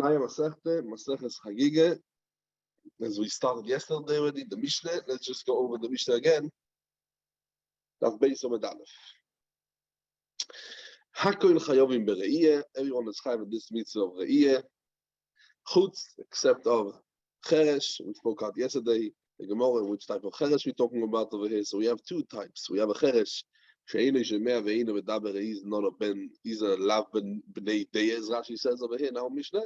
Naya Maseches Chagiga. As we started yesterday already, the Mishnah. Let's just go over the Mishnah again. That's based on Medalef. Hakoil Chayovim Bereiyeh. Everyone is chayav in this mitzvah of Reiyeh. Chutz, except of Cheresh. We spoke out yesterday. The Gemara, which type of Cheresh we're talking about over here. So we have two types. We have a Cheresh. She'einu shemea ve'einu medaber. He's not a ben. He's a lav ben bnei deyez. Rashi says over here in our Mishnah.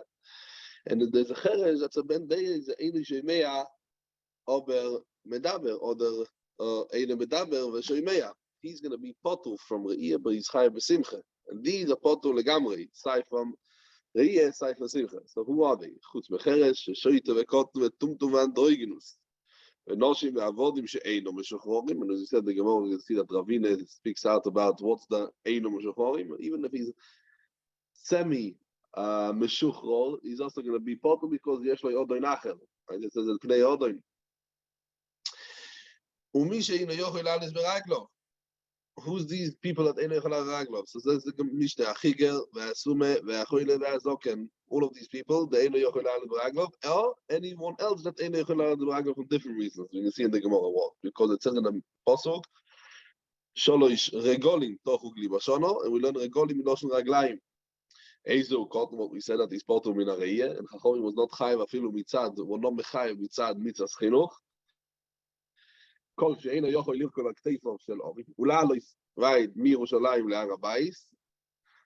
And there's a Cheresh that's a ben deyez. She'einu shemea ober medaber. Or the einu medaber ve'shemea. He's going to be potul from Re'iyah, but he's chayav b'simcha. And these are potul legamri. Aside from Re'iyah, aside from simcha. So who are they? Chutz mecheresh, shoyte ve'kot ve'tumtum ve'androiginus. Ve'noshim ve'avodim she'eino meshochorim. And as you said, the Gemara, you can see that Ravina speaks out about what's the eino meshochorim. Even if he's semi-meshochrol, he's also going to be potul because yesh lo yodoin achel. Right? It says el pnei yodoin. Umi she'eino yochel alis be'raglo. Who's these people that ain't echala raglov? So there's the Mishnah Chagiga, ve'asume, ve'achoyle, ve'azoken. All of these people, they ain't echala raglov, or anyone else that ain't echala raglov for different reasons. We can see in the Gemara what, because it says in the pasuk, sholosh regolim tochu gli bashono, and we learn regolim miloshen raglaim. Ezu caught what we said that he's potul min hareiyah, and Chachamim was not chayav afilu mitzad, were not mechayav mitzad mitzas chinuch. Right,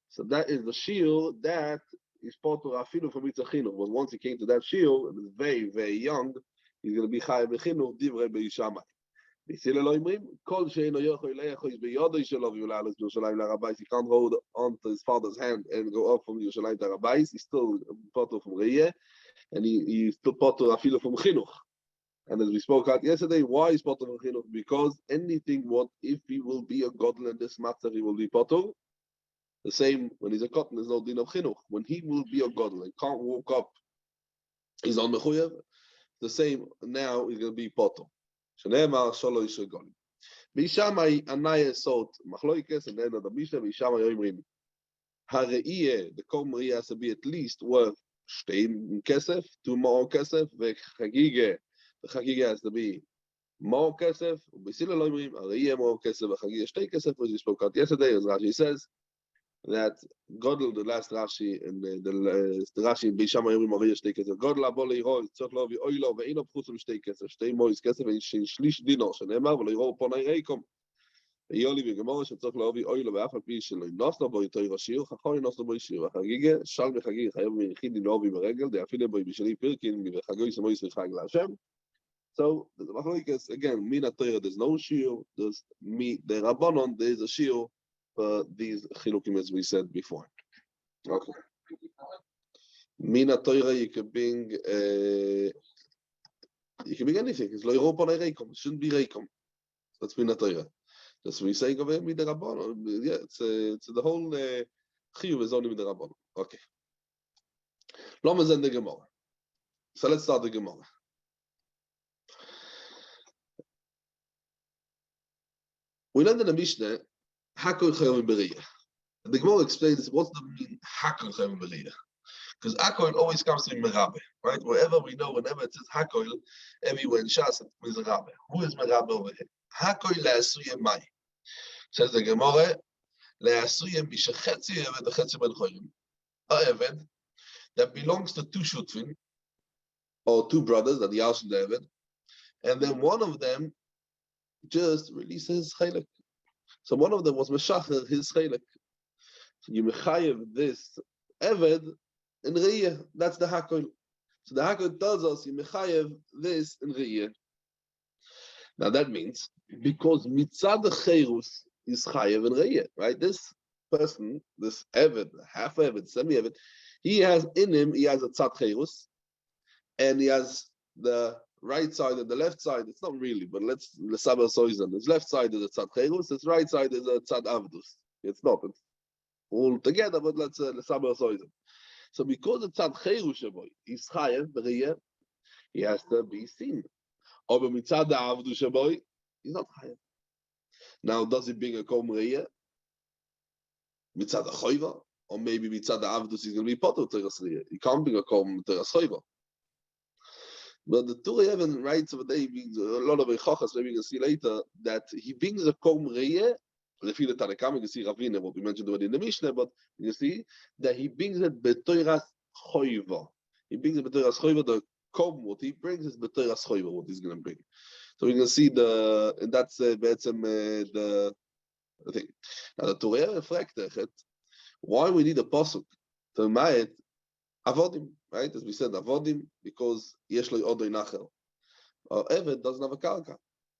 so that is the shield that is potul afilu from mitzachinu. But once he came to that shield, and is very, very young, he's going to be chayav b'chinuch divrei b'yishamai. He can't hold on to his father's hand and go up from Yerushalayim to Arabais. He's still potul from Re'iyeh, and he's still potul afilu from chinuch. And as we spoke out yesterday, why is potul from chinuch? Because anything, what if he will be a godly in this matter, he will be potul. The same when he's a cotton, there's no din of chinuch. When he will be a godly, can't walk up, he's on mechuyev. The same now he's going to be potul. Shneimar sholosh regolim. Bishamai anaya sot machloikes, and then the Mishnah Bishamai yoimrim hareiyeh, the kol Re'iyeh has to be at least worth shteim kesef, 2 more kesef, ve'chagiga. The Chagiga has to be more kesef. B'sila lo imrim hareiyeh more kesef, v'chagiga shtei kesef. As we spoke out yesterday, as Rashi says that Godel, the last Rashi, and the Rashi in Beishamai Yorim hareiyeh shtei kesef. Godel abo leiro tzorch lo v'oilo ve'ino pchutzim shtei kesef. Shtei mois kesef ve'in shlish dino shenemar v'leiro ponai reikom. Ve'yoli v'gemora shetzorch lo v'oilo ve'af al pi shelo nosno bo yitoi rashir chachoi nosno bo yishir. V'chagiga shal v'chagiga chayav v'yichid dino v'yimeregel de'afile bo yibishali pirkin v'chagoi semois v'chag la'Hashem. So the machlokes again, mina Torah, there's no shiur. There's the rabbanon, there is a shiur for these chilukim as we said before. Okay. Mina Torah, you can bring anything. It's lo yiro ponei reikom. It shouldn't be reikom. That's mina Torah. That's what we say over here. Mida rabbanon. Yeah, it's the whole chiyuv is only mida rabbanon. Okay. Lama zen the Gemara. So let's start the Gemara. We learned in the Mishnah, Hakol Chayovim Bereiyeh. And the Gemara explains what's the meaning Hakol Chayovim Bereiyeh. Because Hakol always comes to Merabe, right? Wherever we know, whenever it says Hakol, everywhere in Shas it means Merabe. Who is Merabe over here? Hakol le'asuye mai. Says the Gemara, le'asuye mishachetzi eved achetzi ben choyim. A eved that belongs to 2 shutfin, or 2 brothers, that the Yalshin the eved, and then one of them just releases chaylik. So one of them was meshacher his chaylik. So you mechayev this eved in re'iyeh. That's the hakol. So the hakol tells us you mechayev this in re'iyeh. Now that means because mitzad cheirus is chayev in re'iyeh, right? This person, this eved, half eved, semi eved, he has in him, he has a tzad cheirus, and he has the right side and the left side. It's not really, but let's saber soizan. His left side is a tzad cherus, his right side is a tzad avdus. It's not. It's all together, but let's saber soizan. So because the tzad cherus shaboy is chayev b'reiyeh, he has to be seen. Or mitzad avdus shaboy, he's not chayev. Now, does he bring a kol reiyeh? Mitzad choiva or maybe mitzad the avdus is going to be potter teras riyah. He can't bring a korban teras choiva. But the Torah even writes over there, he brings a lot of echachas, maybe you can see later, that he brings a korban riyah. The feel the Tanakam, you can see Ravina, what we mentioned already in the Mishnah, but you can see that he brings it betoiras choiva. He brings it betoiras choiva. The korban, what he brings is betoiras choiva, what he's going to bring. So we can see and that's the thing. Now the Torah reflected why we need a pasuk to ma'et avodim, right? As we said, avodim, because yesh lo odoi nachel. Our eved doesn't have a karka,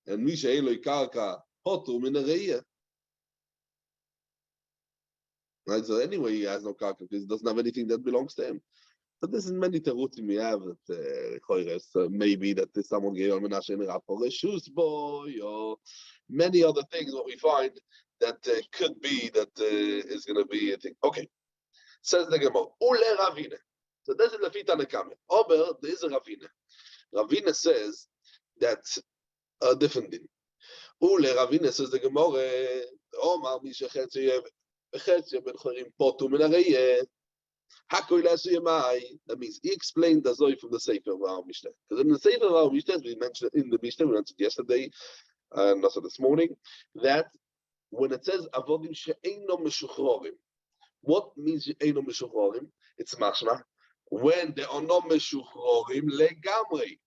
and mi she'ei lo karka potu min reiyah. Right, so anyway, he has no karka because he doesn't have anything that belongs to him. But there's many terutim we have that maybe that someone gave on Menashe and Rapor a shoes boy, or many other things. What we find that could be that is going to be a thing. Okay, says the Gemara, Ule Ravine. So this is the Fita Nekame. Ober, there is a Ravine. Ravine says that's a different thing. Ule Ravine says the Gemara, Omar Mishachet Ben Chorim Potu Menareye. That means he explained the Zoy from the Sefer of our Mishnah. Because in the Sefer of our Mishnah, we mentioned in the Mishnah, we mentioned yesterday, and also this morning, that when it says Avodim she'eino meshuchrorim, what means she'eino meshuchrorim? It's mashma. When they are not meshuchrorim legamri,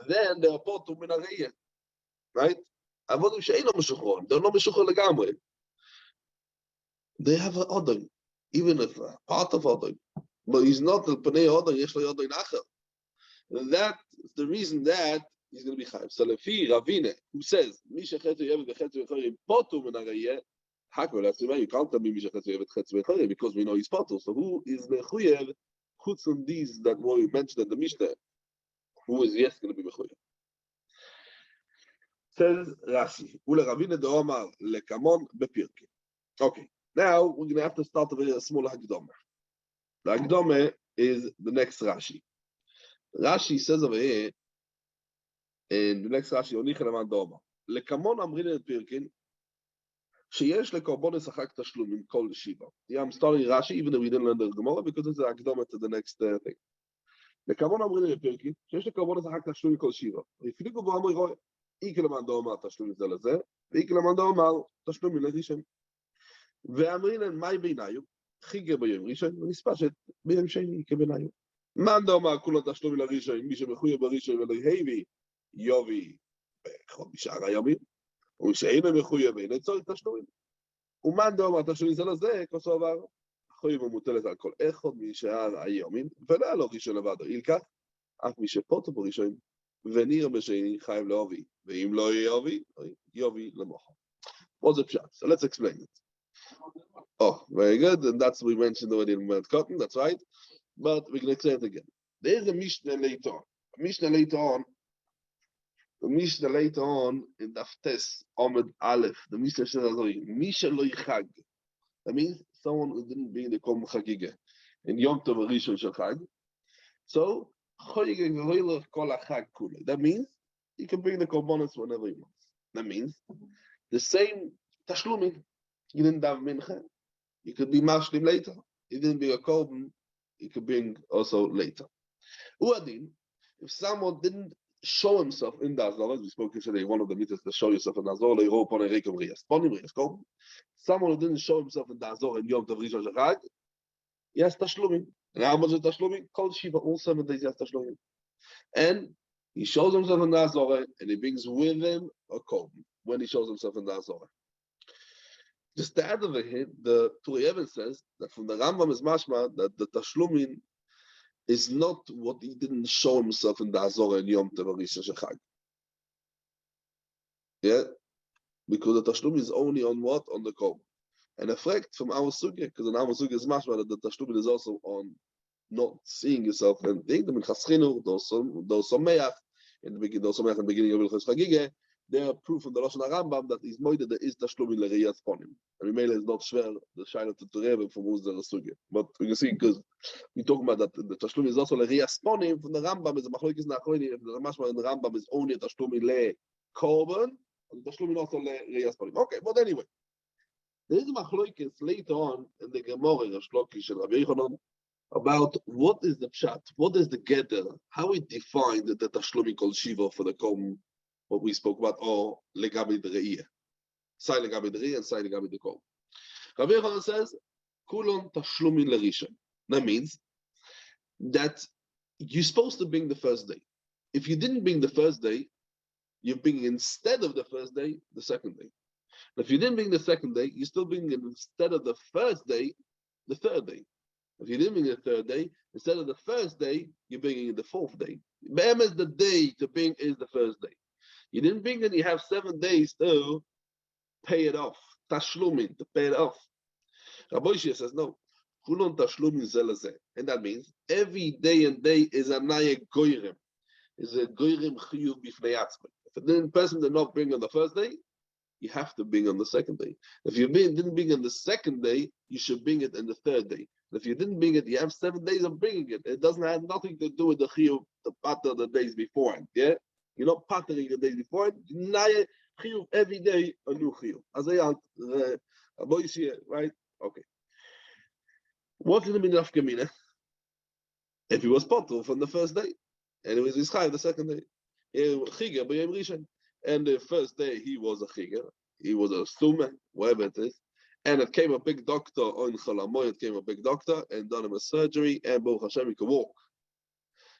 then they are potu min hariyah. Right? Avodim she'eino meshuchrorim, they're not meshuchrorim legamri. They have an odom, even if part of odom. But he's not the Panei Odom, Yesh Lo Odom Nachel. That's the reason that he's going to be chayav. So Lefi Ravine, who says, Misha Chetzu Yevet V'Chetzu V'Chorim Potu Min HaRayeh, Hakol Asuma, you can't tell me Misha Chetzu Yevet Chetzu V'Chorim because we know he's Potu. So who is Mechuyev? Chutz from these that we mentioned in the Mishnah, who is yes going to be Mechuyev? Says Rashi, Ule Ravine de Omar Lekamon Bepirke. Okay, now we're going to have to start with a small Hagdoma. The Agdome is the next Rashi. Rashi says over here, in the next Rashi, Onicha Leman Doma, Lekamon Amrin et Pirkin, Sheyesh lekorbonis achak tashlumim kol shiva. Yeah, I'm starting Rashi, even though we didn't learn the Gemara, because it's an Agdome to the next thing. Lekamon Amrin et Pirkin, Sheyesh lekorbonis achak tashlumim kol shiva. If you look over Amri Roy, Ike Leman Doma tashlumim zelazeh, Ike Leman Doma tashlumim lerishem. Ve'amrin en mai beinayu. חיגה ביום ראשון, ונספשת ביום שני כבניו. מאן דאמר כולו תשלומי לראשון, מי שמחויב בראשון ולא הביא, יובי בכל בשאר הימים, ומי שאינו מחויב אין צורך תשלומים. ומאן דאמר תשלומי זה לזה, כוסו עבר, חויב ומוטלת על כל אחד משאר הימים, ולא לו ראשון לבד, אילקח, אף מי שפוטו בראשון, ונראה בשני חייב להובי, ואם לא יהיה יובי למוחו. What's the pshat? So let's explain it. Oh, very good. And that's what we mentioned already in Mount Cotton. That's right. But we can say it again. There's a Mishnah later on. The Mishnah later on in Daftes Ahmed Aleph. The Mishnah says, Misha lo yichag. That means someone who didn't bring the Korban Chagiga in Yom Tov Rishon Shel Chag. So, that means you can bring the Korbanos whenever you want. That means the same Tashlumin. You didn't have mincha, you could be mashlim later. You didn't bring a korban, you could bring also later. Uadin, if someone didn't show himself in the Azor, as we spoke yesterday, one of the mitzvahs to show yourself in the Azor, someone who didn't show himself in the Azor in Yom Tov Rishon Shel Chag, he has tashlumim. And how much is tashlumim? Kol Shiva, all 7 days he has tashlumim. And he shows himself in the Azor, and he brings with him a korban when he shows himself in the Azor. Just to add over here, the Turei says that from the Rambam is mashma that the Tashlumin is not what he didn't show himself in the Azor and Yom Tov Rishon Shel Chag. Yeah? Because the Tashlumin is only on what? On the Korban. And a fact from our Sugya, because in our Sugya is mashma that the Tashlumin is also on not seeing yourself and think, the Minchas Chinuch, those Someach, in the beginning of Hilchos Chagiga, they are proof from the Lashon HaRambam that is moide there is tashlum l'riyas ponim. And Mimele is not shver the shaila to Turei from who's the Sugya. But we can see because we talk about that the tashlum is also l'riyas ponim from the Rambam is a machlokes nachroini. The mashma in the Rambam is only tashlum le korban and tashlum also l'riyas ponim. Okay, but anyway, There is a machloikis later on in the Gemara, Shlokish and Rabbi Yochanan, about what is the pshat, what is the gather, how we define the tashlumi called shiva for the kom, what we spoke about, or legabi de re'iyah. Sai legabi de re'iyah and sai legabi de kom. Rabbi Yochanan says, kulon tashlumin lerishan. That means that you're supposed to bring the first day. If you didn't bring the first day, you bring instead of the first day, the second day. If you didn't bring the second day, you still bring it instead of the first day, the third day. If you didn't bring the third day, instead of the first day, you're bringing it the fourth day. Bam is the day to bring is the first day. You didn't bring it, you have 7 days to pay it off. Tashlumin, to pay it off. Rabbi Shia says, no. Kulon tashlumin zelazeh. And that means every day and day is a naya goyrim. Is a goyrim chiyuv bifnei atzmai. If a person did not bring on the first day, you have to bring on the second day. If you didn't bring on the second day, you should bring it on the third day. And if you didn't bring it, you have 7 days of bringing it. It doesn't have nothing to do with the chiyuv, the pater the days beforehand. Yeah, you're not patering the days beforehand. Naya chiyuv every day a new chiyuv. As I right? Okay. What is the meaning of Gemina? If he was potter from the first day, and it was Yischayev the second day, Chagiga b'yom rishon, and the first day he was a Chagiga, he was a Suma, wherever it is, and it came a big doctor on Chalamoy, it came a big doctor and done him a surgery, and Baruch Hashem he could walk.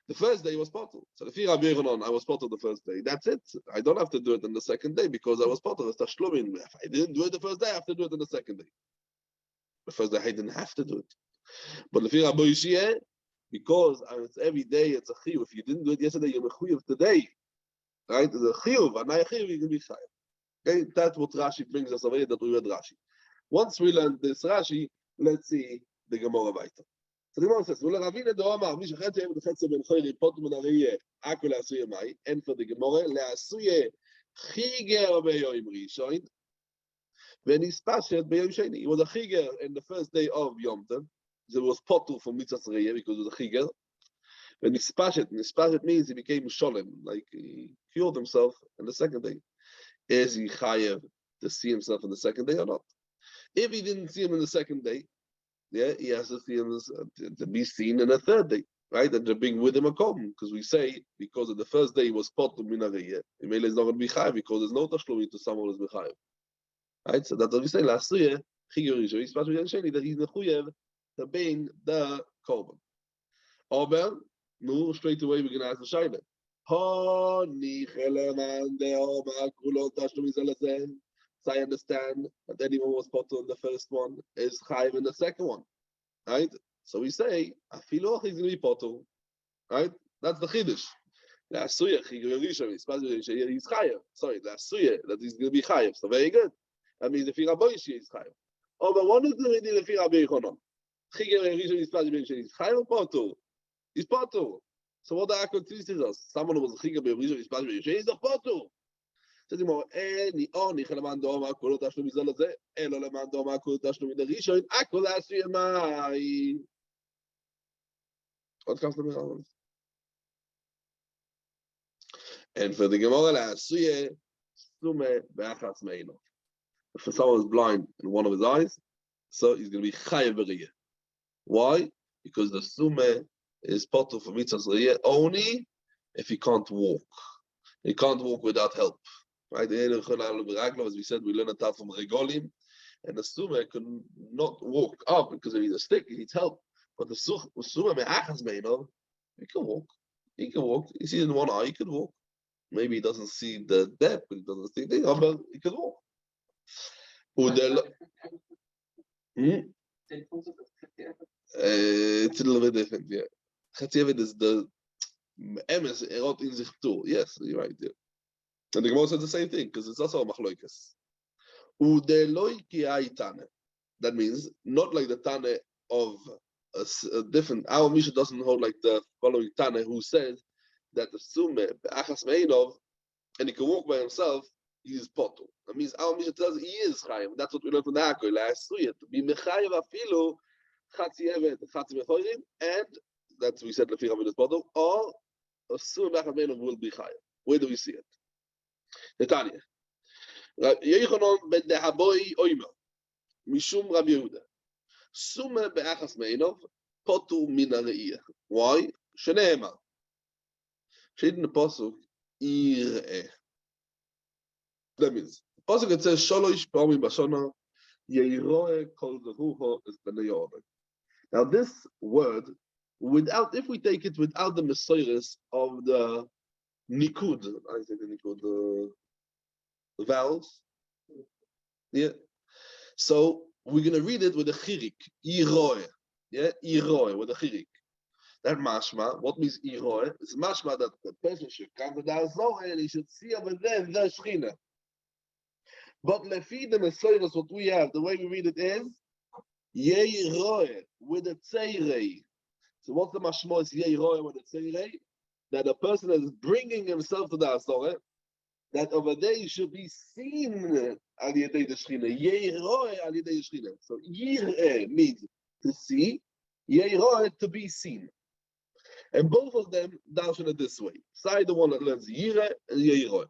The first day he was potter. So if Rabbi Yochanan, I was potter the first day, that's it. I don't have to do it on the second day because I was potter. It's tashlumin. If I didn't do it the first day, I have to do it on the second day. The first day I didn't have to do it. But if you're a boishiyeh, because it's every day, it's a chiyuv. If you didn't do it yesterday, you're a chiyuv today. Right? It's a chiyuv, and a chiyuv, you can be chayav. Okay? That's what Rashi brings us away, that we read Rashi. Once we learn this Rashi, let's see the Gemara weiter. So the Gemara says, ולרבינה דאמר, מי שחצי יום וחצי בן חורי, פוטר מן הראייה, עכו לעשויה מאי, and for the Gemara, לעשויה חיגר ביום ראשון, ונספשת ביום שני. He was a chiger in the first day of Yom Tov. It was potter from Mitzvah Re'iyah because it was a chiger. When nispashet means he became sholem, like he cured himself on the second day. Is he chayev to see himself on the second day or not? If he didn't see him on the second day, yeah, he has to see him to be seen on the third day, right? And to bring with him a korban, because we say because of the first day he was potter min hareiyah, Imele is not going to be chayev because there's no tashlum to someone who's mechayev, right? So that's what we say. Last year, chiger rishon, that he's mechuyev to bring the korban. Aber, no, straight away we're going to ask the shaila. So I understand that anyone was potter in the first one is chayiv in the second one, right? So we say, afilu he's going to be potter, right? That's the chiddush. La'asuya chigur rishon, he's chayiv. Sorry, la'asuya that he's going to be chayiv. So very good. That means if you're a boy, he's chayiv. Oh, but what is the idea if you're a boy? Chigur rishon is chayiv or potter? He's potter. So what the Akon teaches us? Someone who was a chigur rishon is potter. He's a potter. So the more any only chalaman doma kulot tashlum izalazeh elo leman doma kulot tashlum idarishon akol asuya mai. What comes to me? And for the Gemara asuya sume beachas meino. If someone is blind in one of his eyes, so he's going to be chayav b'riyah. Why? Because the sume is potter for mitzvah riyah only if he can't walk. He can't walk without help. Right? As we said, we learn a tal from Regolim, and the Suma could not walk up because he needs a stick, he needs help. But the Suma me'achas meino, he can walk. He can walk. He sees in one eye, he can walk. Maybe he doesn't see the depth, but he doesn't see the thing, but he can walk. It's a little bit different, yeah. Chatievet is the emes erot in sich tu. Yes, you're right, yeah. And the Gemara says the same thing because it's also a machloikas. That means not like the Tane of a different. Our Misha doesn't hold like the following Tane who says that the Sume be'achas me'inov and he can walk by himself. He is potter. That means our Misha tells he is chayiv. That's what we learn from the Akoi. To be mechayiv afilu chatzi evet chatzi mechorim, and that's we said lefi Rabbinus potter, or a Sume be'achas me'inov will be chayiv. Where do we see it? Netanya. Yochanan ben Dehaboy Oimer. Mishum Rabbi Yehuda. Sume be'achas meinov, potu min ha're'iyah. Why? Shene'emar. In the pasuk, ir'eh. That means, the pasuk it says, Sholosh pa'amim b'shana, ye'iroeh kol zerucho es b'nei Yodai. Now this word, if we take it without the mesoiris of the nikud, I say the nikud, the vowels, yeah. So we're going to read it with a chirik, iroeh, yeah, iroeh with a chirik. That mashma, what means iroeh? It's mashma that the person should come to the Azor and he should see over there the Shechina. But lefi the mesoiris, what we have, the way we read it is Ye'iroeh with a tzeirei. So what's the mashma is Ye'iroeh with a tzeirei? That a person is bringing himself to the Azorah, that over there he should be seen al yedei the Shechina. Ye'iroeh al yedei the Shechina. So Yireh means to see, Ye'iroeh to be seen. And both of them darshan it this way. Side the one that learns Yireh and Ye'iroeh.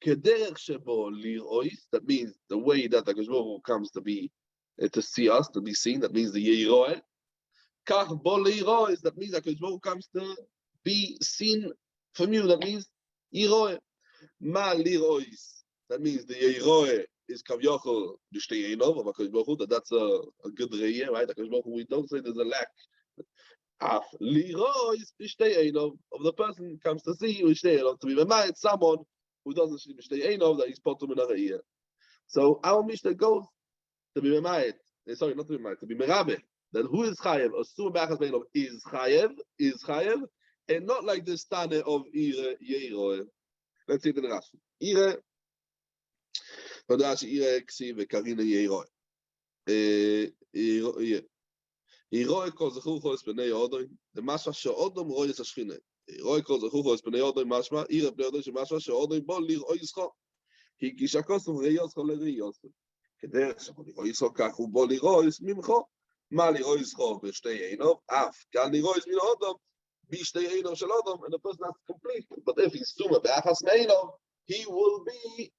Kederech shebo lirois, that means the way that the Baruch comes to be to see us, to be seen, that means the Ye'iroeh. Kach bo lirois, that means that Baruch comes to be seen from you, that means Yiroeh. Ma lirois, that means the Ye'iroeh is kavyochel b'shtei einov of HaKadosh Baruch Hu, that's a good re'iyah, right? HaKadosh Baruch Hu, we don't say there's a lack. Af lirois b'shtei einov, of the person comes to see you b'shtei einov, to be reminded someone who doesn't see b'shtei einov that he's potum in a re'iyah. So our Mishnah goes to be reminded, sorry, not to be reminded, to be merabe, that who is chayev, assume b'achas b'einov is chayev, and not like this tane of ire Ye'iroeh. Let's see the Rashi. Ire, Rashi ire ksi vekarina Ye'iroeh. Ye'iroeh kol zechucho es b'nei Yodai. The mashma she'odom royes hashchina. Ye'iroeh kol zechucho es b'nei Yodai mashma. Ire b'nei Yodai shemashma she'odom bo liroischo. He kishakosum reiyoscho lereiyoscho. כדרך שבו כך הוא בו לירויס ממכו, מה לירויס חו בשתי עינוב, אף כאן לירויס מן אודום, בשתי עינוב של אודום, and the person has to complete. But if he's summa באחס מעינוב, he will be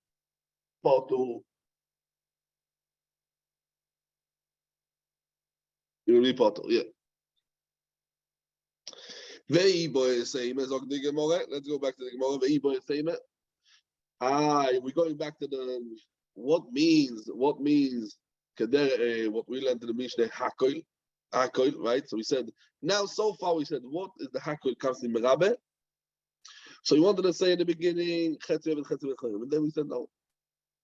potu. He will be potu, yeah. Ve'i bo yeseime, zog the Gemara, let's go back to the Gemara, ve'i bo yeseime. We're going back to the what means what we learned in the Mishnah Hakoil, right? So we said now so far we said what is the Hakoil comes in Merabe. So we wanted to say in the beginning Chetzev and Chetzev and then we said no.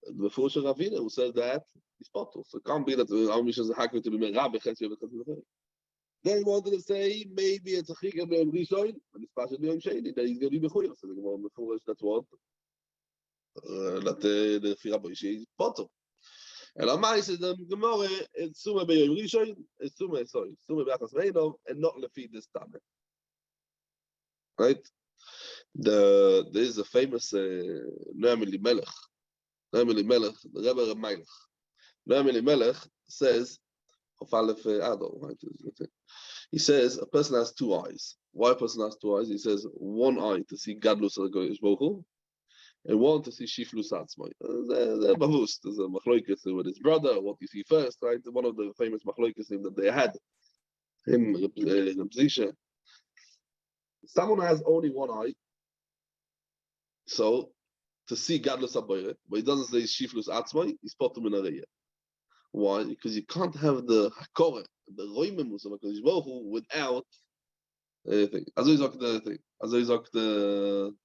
The Fush Ravina who says that is potul. So it can't be that our Mishnah is a Hakoil to be Merabe Chetzev and Chetzev. Then we wanted to say maybe it's a Chagiga be'Yom Rishon and it's Pashat be'Yom Sheni that he's going to be Mechuyev. So the Gemara Mefush, that's what. The Firaboy is potul. And Amai says the Gemara it's Summa be'Yom Rishon, it's Summa be'achas meinov, and not lefid this time. Right? There is a famous Noam Elimelech. Noam Elimelech, the Rebbe of Melech. Noam Elimelech says, he says a person has two eyes. Why a person has two eyes? He says one eye to see Gadlus HaKadosh Baruch Hu, and one to see Shiflus Atzmai. They're bavus. There's a machloikis with his brother. What you see first, right? One of the famous machloikis that they had. Him, Zisha. Someone has only one eye, so to see Gadlus Abayre, but he doesn't say Shiflus Atzmai, he's potum in Areya. Why? Because you can't have the Hakore, the Roimemus of HaKadosh Baruch Hu without anything. As I talk the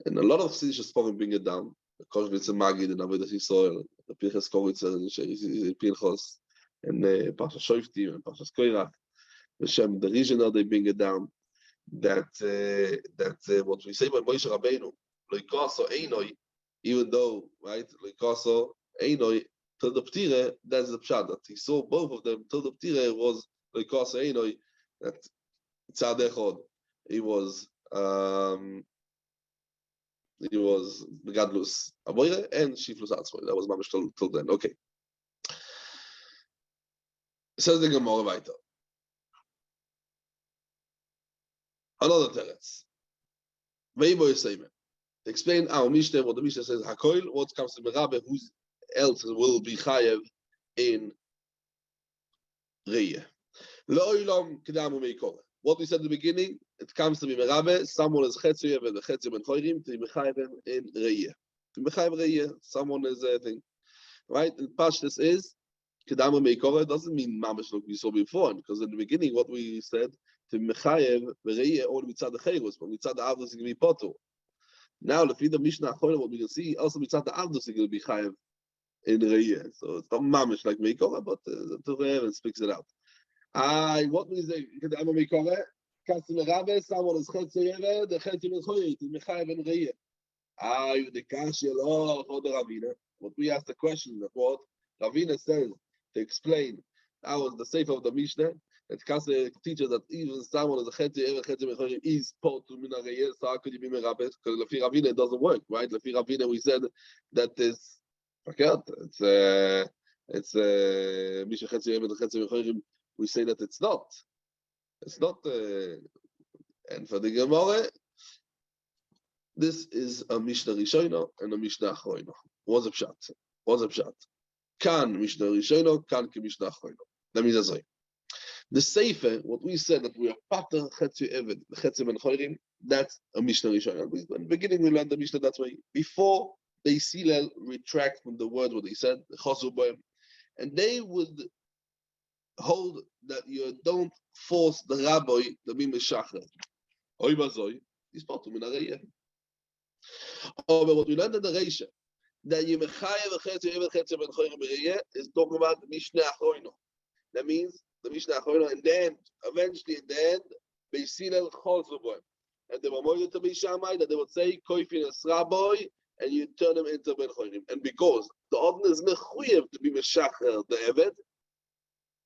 and a lot of things just bring it down. The Koshvitz and Magid and Avodas Yisrael, the Pinchas Koritz and Pinchas and Pasha Shoiftim and Pasha Skoirach, the regional they bring it down. That what we say by Moshe Rabbeinu, Loikaso Einoi, even though right, Loikaso Einoi till the Ptire, that's the pshat that he saw both of them till the Ptire was Loikaso Einoi that Tzad Echad. He was Gadlus Aboire and Shiflus Atzmai. That was mamish till then. Okay. Says the Gemara weiter. Another teretz. Veibo Yisayim. explain our Mishnah, what the Mishnah says, Hakoil, what comes to Merabe, who else will be Chayev in Riyah. Lo'ilam Kedamu Meikor. What we said at the beginning, it comes to be Merabe, someone is Chetzuyev and the Chetzuyev and Choyrim, to be Mechayev in Riyah. To be Mechayev Riyah, someone is a thing. Right? And Pashtus is, Kedamu Meikor doesn't mean Mamash like we saw before, because in the beginning, what we said, to be Mechayev Riyah only mitzad the Chayros, but mitzad the Avdos is going to be Poto. Now, the Mishnah Choyrim, what we can see, also mitzad the Avdos is going to be Chayev in Riyah. So it's not Mamash like Meikor, but the Torah speaks it out. What means the Kedama Meikore? Kassim Rabbe, someone is Chetzuyev, the Chetzuyev Choyrit, Mechayev and Riyah. The Kashya law or the Ravina. What we asked the question, what Ravina says to explain, that was the safe of the Mishnah, that Kashya teaches that even someone is a Chetzuyev, Chetzuyev Choyrit is part to Mina Riyah, so how could you be Merabbe? Because Lefi Ravina it doesn't work, right? Lefi Ravina we said that is, it's Misha Chetzuyev and the Chetzuyev Choyrit. We say that it's not. It's not. And for the Gemara, this is a Mishnah Rishona and a Mishnah Achroina. What's a pshat? What's a pshat? Kan Mishnah Rishona, kan ki Mishnah Achroina. That means that's right. The Sefer, what we said that we are Pater Chetzu Eved, Chetzu Ben Choyrim, that's a Mishnah Rishona. In the beginning we learned the Mishnah that way. Before they Silel retract from the word what they said, the Chazu Boim, and they would hold that you don't force the rabbi to be Meshachar. Oy bazoi, is part of Minarayah. But what we learned in the Reisha, that you mechayev a Chetzuyev Ben Choyrim Beriyah is talking about the Mishnah Achroino. That means the Mishnah Achroino, and then, eventually, in the end, Beis Hillel Chazu Boim. And they were more to be Shammai, that they would say, Koifin es Rabbi, and you turn them into Ben Choyrim. And because the Odin is mechuyev to be Meshachar, the Eved,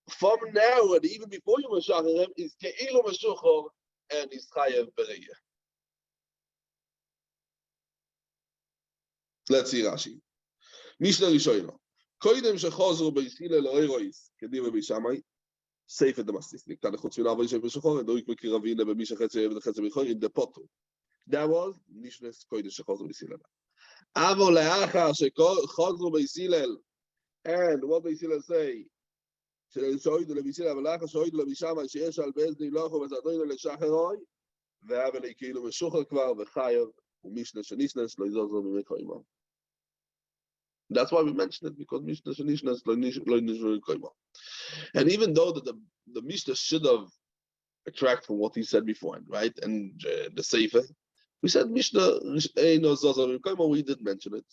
from now and even before you Meshachar is Ke'ilu Meshuchor and is Chayev Beriyah. Let's see Rashi. Mishnah Rishona. Koidem shechozru Beis Hillel lo'erois kediva b'Shammai seifet demastis. Niktan chutz min avos shemeshachor and doik mekir Ravina b'misha chetzeyev v'chetzeyev b'chor in the poto. That was Mishnah Koidem shechozru Beis Hillel. Avo le'achar shechozru Beis Hillel, and what Beis Hillel say? שהוידו לביסילה ולאחר שהוידו לבישמה שיש על באזני לוחו וזדוינו לשחרוי והאבל כאילו משוחר כבר וחייב ומשנה שנישנס לא יזוזו ממקו עמו. That's why we mentioned it, because משנה שנישנס לא יזוזו ממקו עמו. And even though that the Mishnah should have attracted from what he said before, right? And the Sefer, we said Mishnah no zozo ממקו עmo, we did mention it.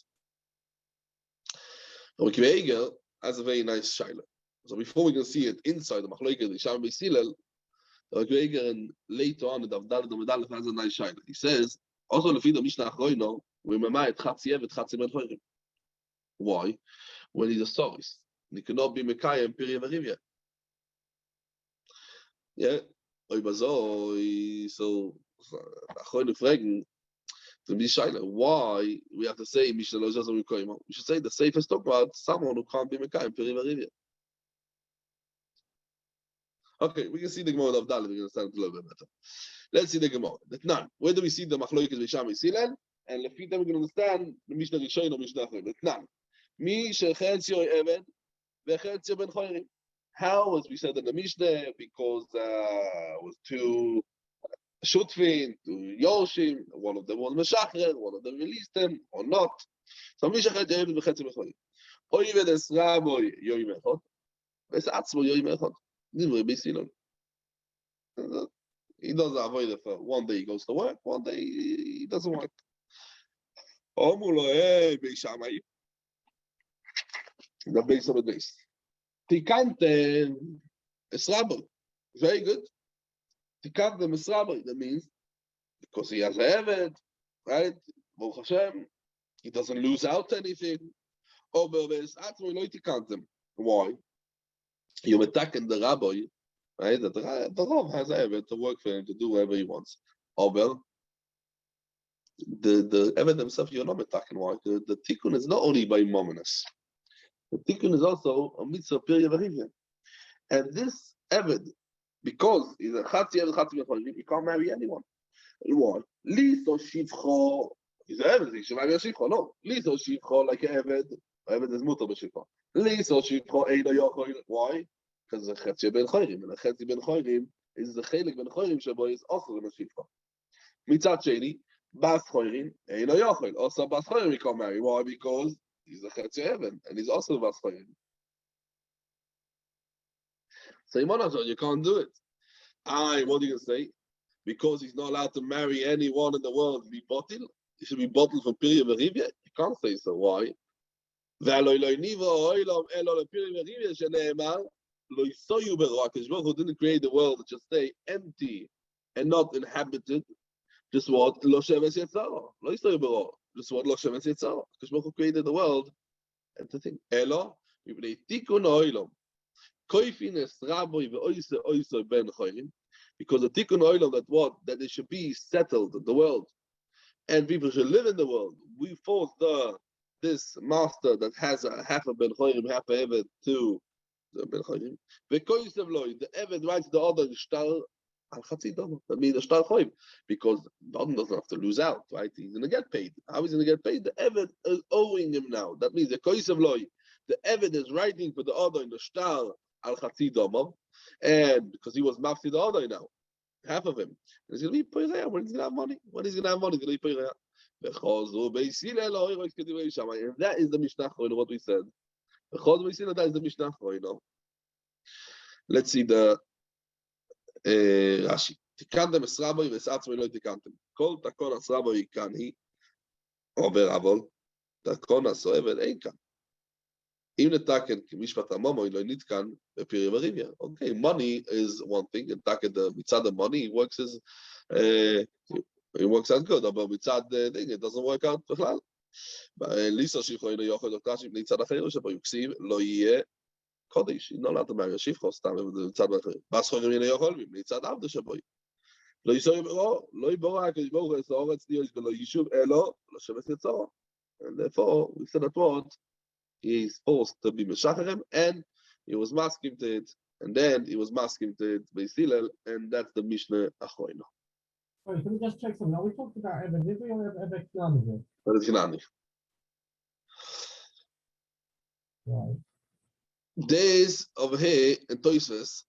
And Chagiga has a very nice shaila. So before we can see it inside the Machlokes, the Shammai Beis Hillel, and later on the Avdal the Medal has a nice shaila. He says, also lefi the Mishnah Achroino, we mamay et Chatzuyev et Chetzuyev Ben Choyrim. Why? When he's a soris, he cannot be Mekayem Pirya Verivya. Yeah, oy bazoi. So Achroino fragen to be shaila. Why we have to say Mishnah Lo Zazam Mikoyim? We should say the safest talk about someone who can't be Mekayem Pirya Verivya. Okay, we can see the Gemara of Dalit. We can understand it a little bit better. Let's see the Gemara. Now, where do we see the Machlokes Beis Hillel? And Lefi them we can understand the Mishnah Rishon or Mishnah Achroina. Now, Mi shechetzio Eved vechetzio Ben Choyrim. How, as we said in the Mishnah, because it was two Shutfin, two Yoshim, one of them was Meshachar, one of them released them, or not. So Mi shechetzio Eved vechetzio Ben Choyrim. Oyved es Raboy Yoyim Echad, ves Atzmo Yoyim Echad. He doesn't avoid it for one day he goes to work, one day he doesn't work. The base of the base. Tikante Esrabo. Very good. Tikante Esrabo. That means because he has a Eved, right? Baruch Hashem, he doesn't lose out anything. Why? You're attacking the rabbi, right? That the Rav has Eved to work for him to do whatever he wants. Well, the Eved himself, you're not attacking. Why? The tikkun is not only by mominus. The tikkun is also a mitzvah pirya v'rivya. And this Eved, because he's a chatzi Eved, he can't marry anyone. Why? Liso shivcho He's Eved, he should have a Shifcha. No. Liso Shifcha like Eved. Eved is Mutter B'Shifcha. Liso Shifcha Eino Yochel. Why? Because the Chetzi Ben Choyrim. And the Chetzi Ben Choyrim is the Chelik Ben Choyrim Shabo is also in a Shifcha. Mitzat Sheni, Bas Choyrim, Eino Yochel. Also Bas Choyrim he can't marry. Why? Because he's a Chetzi Eved. And he's also Bas Choyrim. Say, Monazon, you can't do it. What are you going to say? Because he's not allowed to marry anyone in the world to be bottled? He should be bottled from Pirya Verivya? You can't say so. Why? Because who didn't create the world to just stay empty and not inhabited. Just what? Just what? Because who created the world and to think. Because the tikkun olam that what? That it should be settled in the world and people should live in the world. We force this master that has a half a ben choyim, half a eved to the ben choyim. The eved writes the other shtar al chatzi dama. That means the shtar choyim, because the other doesn't have to lose out, right? He's going to get paid. How is he going to get paid? The eved is owing him now. That means the koisav loy. The eved is writing for the other in the shtar al chatzi dama, and because he was mafti the other now. Half of him. And he's going to be Pireh when he's going to have money. When he's going to have money, he's going to be Pireh. And that is the Mishnah, what we said. That is the Mishnah. Let's see the Rashi. תיקנתם אסרבוי ועצמי לא תיקנתם. כל תקון אסרבוי כאן היא עובר אבל, תקון הסועבת אין כאן. אם נתקן כמשפט המומו, לא נתקן בפרי וריביה. Okay, money is one thing, and מצד המוני, it works out good, אבל מצד thing, it doesn't work out בכלל. ליסו שיפחו אינו יוכל דוקטר מצד אחר, שבו יוקסיב, לא יהיה קודש, לא לאט המארי שיפחו, סתם מצד אחר. בסחורים אינו יוכל, מצד עבד שבו. לא יסוי ברו, לא יבורא, כשבורך לסעור אצלי, ולא יישוב אלו, לשבת יצורו. And therefore, we said that what? He is forced to be Meshacherem, and he was masking to it, and then he was masking to it by Silel, and that's the Mishnah Achroina. Sorry, can we just check something? Now we talked about Eben Nivri or Eben Knani? But it's Gnani. Right. Days over here in Toysves,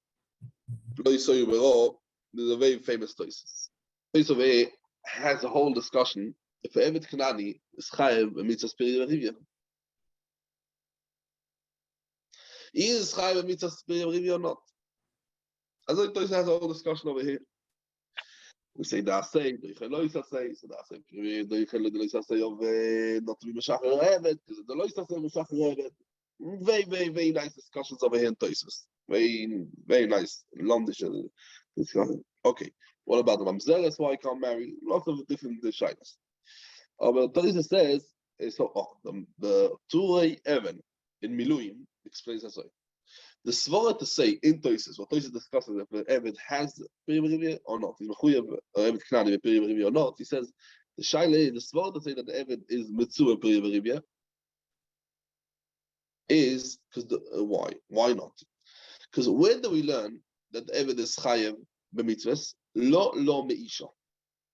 there's a very famous Toysves. Toysves over here has a whole discussion if Eben Knani is Chayev and Mitzvah Spiri Rivya. Is Chayev Mitzvah Spiri Rivya or not? As I Toysves has a whole discussion over here. We say da say, do you know say, so da say, do you know say of not to be Meshacher Eved, because the Lois say Meshacher Eved. Very, very, very nice discussions over here in Toysves. Very, very nice. Londish discussion. Okay. What about the Mamzeres? Why I can't marry? Lots of different shyness. But Toysves says, so the Turei Even in Miluim explains as well. The Svara to say in Toysves, what Toysves discusses if the Eved has Piri Rivya or not, he's Mechuyev Eved Knani with Piri Rivya or not, he says, the Shaila, the Svara to say that the Eved is Mitzvah Piri Rivya is because why? Why not? Because where do we learn that the Eved is Chayev b'mitzvahs? Lo meisha.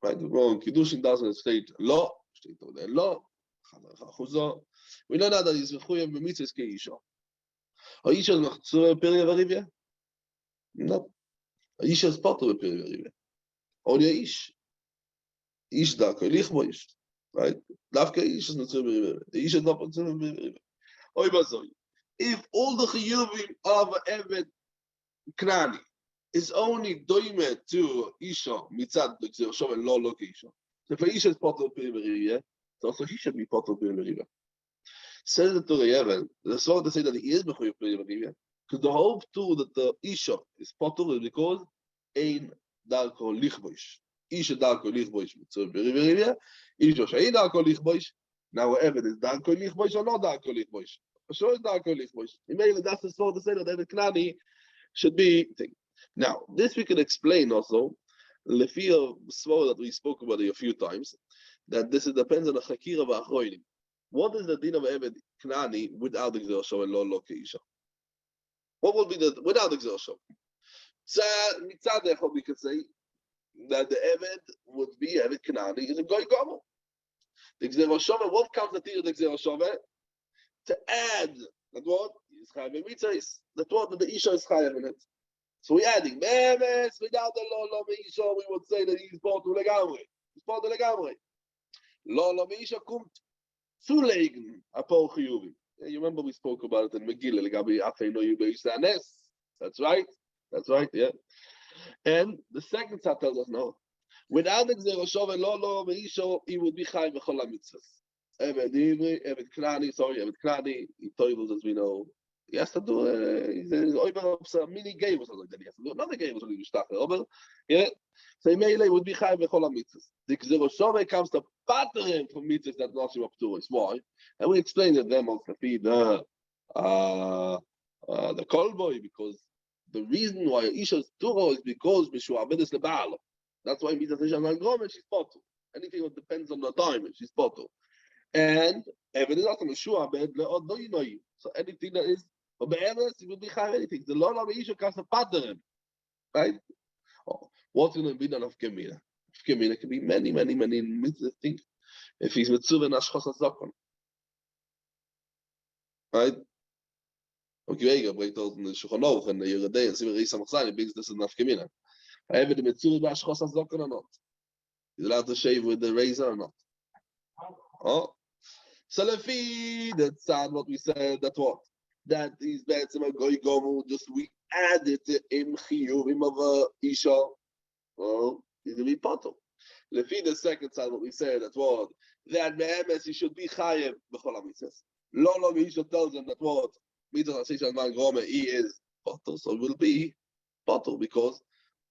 Right? Well, Kiddushin doesn't state lo, state over there lo, chachuzo. We know that he's Mechuyev b'mitzvahs keisha. האיש הזה מחצור בפרי וריביה? No. האיש הזה פוטר בפרי וריביה. עוד האיש. איש דרכו, הליך בו איש. דווקא האיש הזה נצור בפרי וריביה. האיש הזה לא פוטר בפרי וריביה. אוי בזוי. If all the chiyuvim of Eved Knani is only doime to Isha mitzad the Shov and lo keisha. So if Isha is potter בפרי וריביה, so also he should be potter בפרי וריביה. Says the Turei Even, the Svara to say that he is Mechuyev Piri Rivya, because the whole tool that the Isha is potter is because ein darko lichboish. Isha darko lichboish mitzvah Piri Rivya. Isha she'ein darko lichboish. Now whatever is darko lichboish or not darko lichboish. For sure it's darko lichboish. Maybe that's the Svara to say that Eved Knani should be thing. Now this we can explain also. Lefi of Svara that we spoke about it a few times, that this depends on the Chakira v'Achroinim. What is the din of Eved Knani without the Gzir Shov and lo keisha? What would be the without the Gzir Shov? Mitzad echad we could say that the Eved would be Eved Knani is a goy gomel. The Gzera Shove, what comes the Tira the Gzera Shove? To add that what is Chayav in Mitzvahs, that what the Isha is Chayav in it. So we're adding Memes without the Lo Meisha, we would say that he's Potu Legamre. He's Potu Legamre. Lo Meisha kommt zulegen a Pol Chiyuvim. You remember we spoke about it in Megillah, Legabi Afei No Yubeis Anes. That's right. That's right, yeah. And the second tzad tells us no. Without the Gzera Shove and Lo Meisha, he would be Chayav B'chol HaMitzvahs. Evet Knani, he told as we know. He has to do he's over a mini game or something like that. He has to do another game or something. Yeah. So Meile would be Chayav B'chol HaMitzvahs. The Gzera Shove comes to pattern from mitzvahs that Nashim up to us. Why? And we explained it them on the feed the Kolboy, because the reason why Isha's Turo is because Mishu Abedis Leba'ala. That's why Mitzvah Isha Nalgrom, she's Potu. Anything that depends on the time, she's Potu. And if it is also Mishu Abed, so anything that is, but Be'emes, it will be Chayav anything. The Lord of Isha comes to pattern. Right? Oh, what's going to be done of Kemina? Kemina can be many things. If he's Mitzvah Nashchos HaZokon. Right? Okay, bringt dort in the Shulchan Aruch and the Yeridei and Simon Reis HaMachzani brings this in Nafkemina. I have the Mitzvah Nashchos HaZokon or not? He's allowed to shave with the razor or not? Oh. So Lefi, that's what we said, that what? That is Be'etzem HaGoy Gomu, just we added to Im Chiyuvim of Isha. Well, he's going to be Pato. Lefi, the second side, what we said, that what? That Me'emes, he should be Chayev B'chol HaMitzvahs. Lo Isha tells him that what? Mitzvah Sishan Man Grome, he is Pato, so it will be Pato, because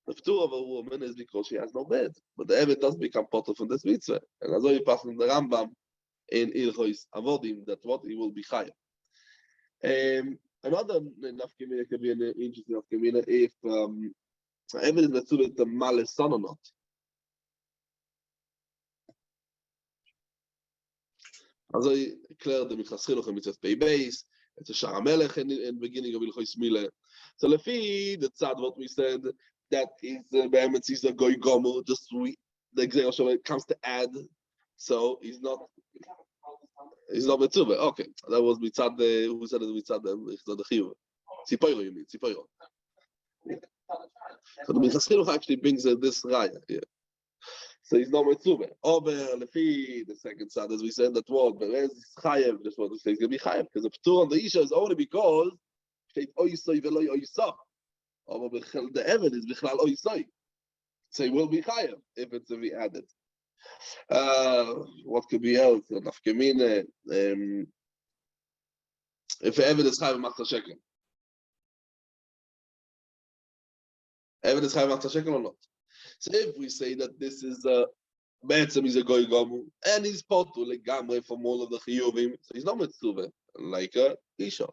the Ptur of a woman is because she has no bed. But the Eved does become Pato from this mitzvah. And as we pass in the Rambam in Ilchois Avodim, that what? He will be Chayev. Another nafkemina could be an interesting nafkemina if evidence that's the malice son or not. Also, clear the Michaschiluch and Mitzvah Pei Beis. It's a Sharamelech in the beginning of Ilchois Mile. So Lefi, the tzad what we said that is Be'emetz is a goy gomer. Just the Gzera Shove comes to add, so he's not. He's not Mitzvah. Okay, that was Mitzad. Who said it? Mitzad the Chiyuv. Tzipoiro, you mean Tzipoiro? Yeah. So the Mitzvah actually brings this raya. Yeah. So he's not Mitzvah. Over Lefi, the second side, as we said, that word. But where's Chayev? This word is going to be Chayev because the Ptur on the Isha is only because it's Oisoi veloy Oisa. Over the Eved is Bichlal Oisoi. So he will be Chayev if it's to be added. What could be else? Nafkemine. If Eved is Chayav Machta Shekel. Eved is Chayav Machta Shekel or not? So if we say that this is a Be'etzem is a goy gomu and he's potu legamre from all of the chiyuvim, so he's not mitzvah like a isha.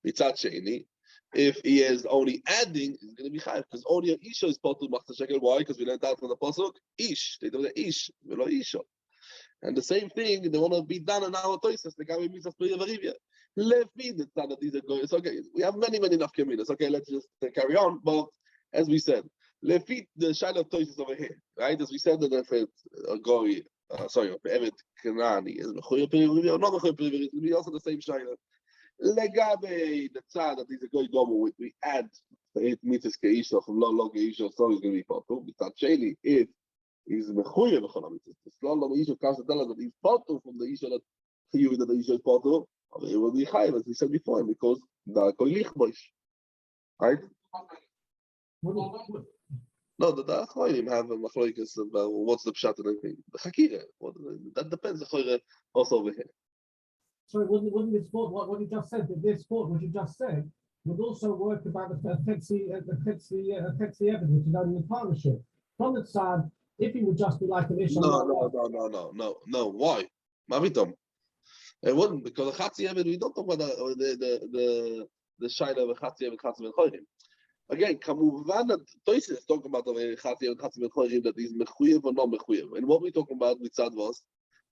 Mitzat sheini, if he is only adding, he's going to be chayav because only an isha is potu machta shekel. Why? Because we learned out from the pasuk ish. They do the ish, velo isha. And the same thing, they want to be done in our toises. The guy mitzvah priya varivya. Lefi the tzad that these are going. It's okay. We have many nafkeminas. Okay, let's just carry on. But as we said. Lefit the shaila of toises over here, right? As we said that if it's a goy, if Evet Kanani is mechuyev periviri or not mechuyev periviri, it's going to be also the same shaila. Legabe the tzad that is a goy gomu, we add the 8 meters keisha from lo keisha, so he's going to be potu. Mitzat sheni, if he's mechuyev b'chol mitzvahs, the lo keisha comes to tell us that he's potu from the isha that chiyuv that the isha is potu, it will be chayav as we said before, because the goy lichboish, right? No, the Achronim have a machloikas about what's the pshat and everything. The Chagiga, that depends also over here. Sorry, wouldn't this quote, what you just said, this quote, what you just said, would also work about the Chetzi evidence, which is only in partnership. From the side, if he would just be like an issue. No. Why? Mavitom. It wouldn't, because the Chetzi evidence, we don't talk about the Shaila of Chetzi and Chodim. Again, Kamuvan, Toysis is talking about the Chatzi and Mechorim that is mechuyev or not mechuyev. And what we're talking about mitzad was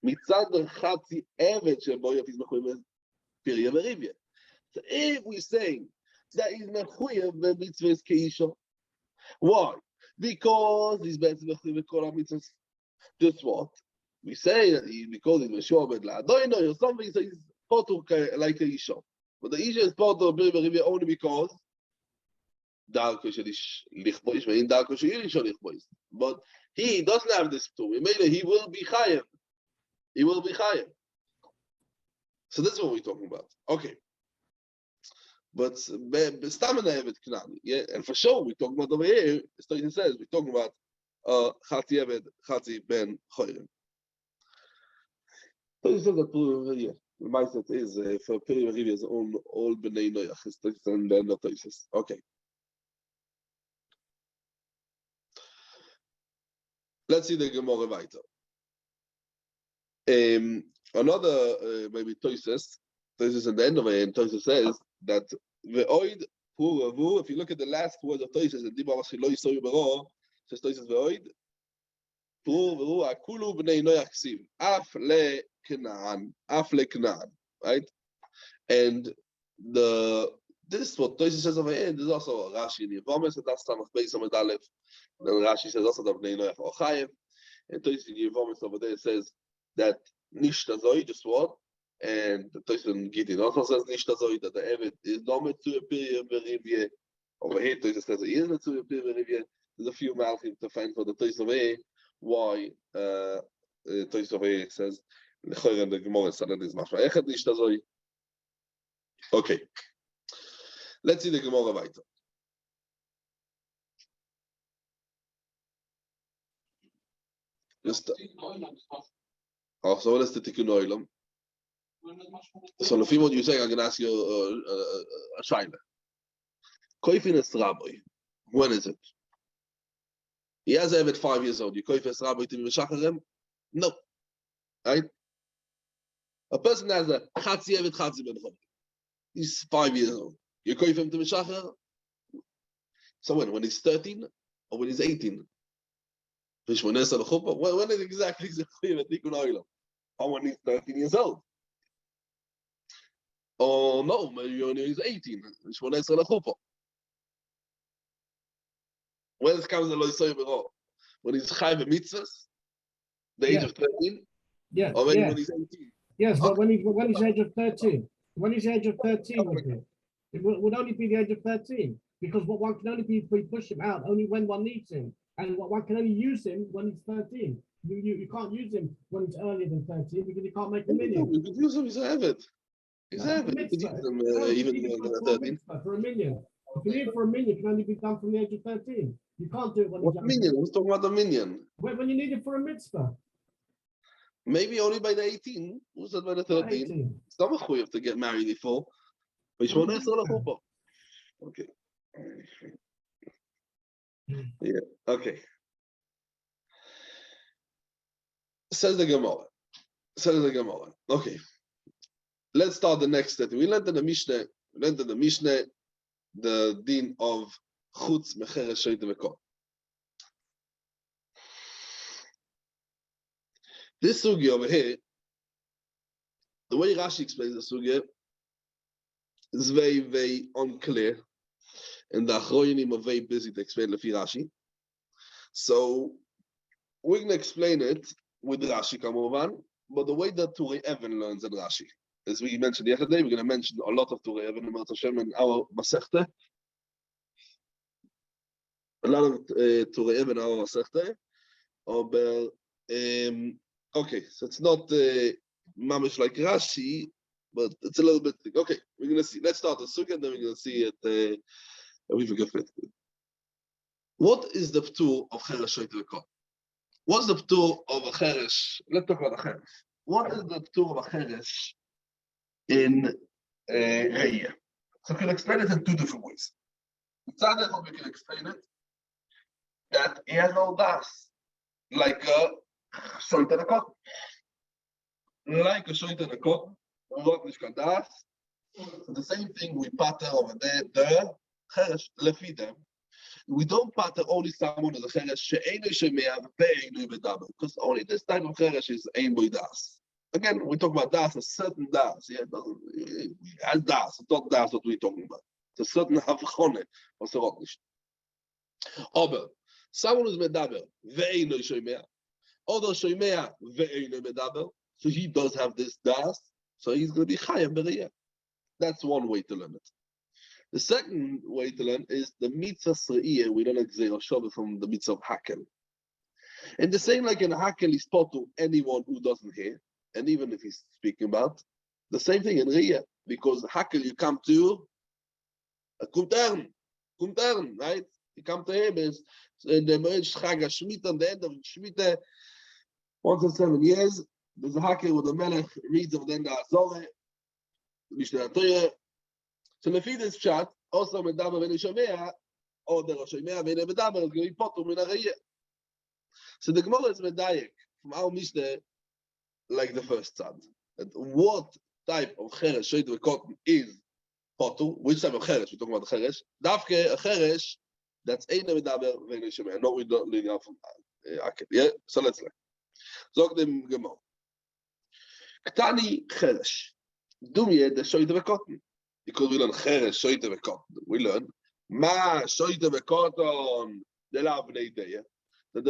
mitzad the Chatzi Evet sheboyev is mechuyev period verivia. So if we're saying that is mechuyev the mitzvah is keisha, why? Because he's better mechuyev kol mitzvahs. Just what? we say that we call it Meshuabed La'adoino or something, so he's potter like a Isha. But the Isha is potter only because Darko Shelish Lichbois, and Darko Shelish Lichbois. But he doesn't have this tool. He will be Chayev. He will be Chayev. So this is what we're talking about. Okay. But Stamina Eved Knani. Yeah, and for sure we're talking about over here, it says we're talking about Chati Eved, Chati Ben Choyrim. So he says that yeah, the Masechet is for Peri Rivia's own all Bnei Noach is and then the Toises. Okay. Let's see the Gemara weiter. Another maybe Toises at the end of it, and Toises says that Ve'oid Puravu, if you look at the last word of Toises, and Diba Vashiloi Soy Bero, says Toises Ve'oid Puravu Akulu Bnei Noach Siv Af Le Canaan, right? And this is what Toises says over here. There's also Rashi in Yevomes, and that's Tamach Beis Amud Aleph. Then Rashi says also that Bnei Noach are Chayev, and Toises in Yevomes over there says that Nishta Zoi, just what? And the Toises in Gittin also says Nishta Zoi, that the Evet is not meant to appear Berivye. Over here, Toises says it is meant to appear Berivye. There's a few malchim to find for the Toises over here why Toises over here says Lechoyer the Gemara said that is Mashma Echad Nishta Zoi. Okay. Let's see the Gemara weiter. Just so what is the Tikkun Olam? So if what you say, I'm going to ask you a shaila. Koifin Rabbi. When is it? He has a 5 years old. You Koifin Rabbi to be Meshacharim? No. Right? A person has a Chatzi Evet Chatzi Ben Chol. He's 5 years old. You Koifin to Meshachar? So when he's 13 or when he's 18? When is exactly the Tikkun Olam? Or when he's 13 years old? Oh no, maybe when he's 18. When is the chuppah? When comes the loisoy bero? When he's chayv mitzvahs, the age of 13. Yeah. Or maybe when he's 18. Yes, but when he's age of 13, when he's age of 13, it would only be the age of 13 because what one can only be if we push him out only when one needs him, and what one can only use him when he's 13. You can't use him when he's earlier than 13 because you can't make a million. You could use him as a Eved. He's Eved. You could use him even when 13. For a million. If you need it for a million, it can only be done from the age of 13. You can't do it when What minion? Who's talking about the minion? When you need it for a mitzvah. Maybe only by the 18. Who's that by the 13? It's not a chuyev to get married before. But you want to okay. Yeah. Okay. Says the Gemara. Okay. Let's start the next step. We learned in the Mishnah. The din of chutz mecheres shoyte vekol. This sugya over here, the way Rashi explains the sugya is very, very unclear, and the Achronim are very busy to explain lefi Rashi. So we're going to explain it with Rashi, kamovan, but the way that Turei Even learns in Rashi. As we mentioned yesterday, we're going to mention a lot of Turei Even in our Masechet. A lot of Turei Even in our Masechet. Okay, so it's not mamish like Rashi, but it's a little bit. Okay, we're going to see. Let's start the Sugya, and then we're going to see it. We forget it. What is the ptur of Cheresh Shoyte Vekol? What's the ptur of a Cheresh? Let's talk about a Cheresh. What is the ptur of a Cheresh in Re'iyah? So we can explain it in two different ways. Tzaddik, we can explain it that he has no das, like a Shoyte Vekol. Like a Shoyte Vekol, not nishkan das. The same thing we pattern over there, the Cheresh lefi them. We don't pattern only someone as a cheresh she'einu sheme'av ve'einu bedaber, because only this type of cheresh is ein boy das. Again, we talk about das, a certain das. Yeah, it doesn't as das. It's not das what we're talking about. It's a certain havchone or serot nicht. Aber someone who's medaber ve'einu sheme'av, Oder shoymea ve'eino medaber. So he does have this das. So he's going to be chayav b'riyah. That's one way to learn it. The second way to learn is the mitzvah sre'iyah. We don't exer Shabbat from the mitzvah of hakel. And the same like in hakel is taught to anyone who doesn't hear, and even if he's speaking about, the same thing in riyah, because hakel you come to a kumtern, right? You come to him is in the Chagiga Shemitah, on the end of Shemitah, once in 7 years, there's a hakel where the melech reads of the end of Azorah, Mishnah Torah. So the feed is shot, also medaber v'nei shomea, or the shomea v'nei medaber is going to be potter min hariyah. So the Gemara is medayek from our Mishnah like the first tzad. And what type of cheresh, shoyt v'kotten is potter? Which type of cheresh? We're talking about the cheresh. Dafke a cheresh that's eine medaber v'nei shomea. No, we don't learn out from Akel. Yeah. So let's learn. Zog dem Gemara. Ktani cheresh. Dumye the shoyt v'kotten. Because we learn cheresh, shoyte v'koton. We learn ma shoyte v'koton de la avnei deya. The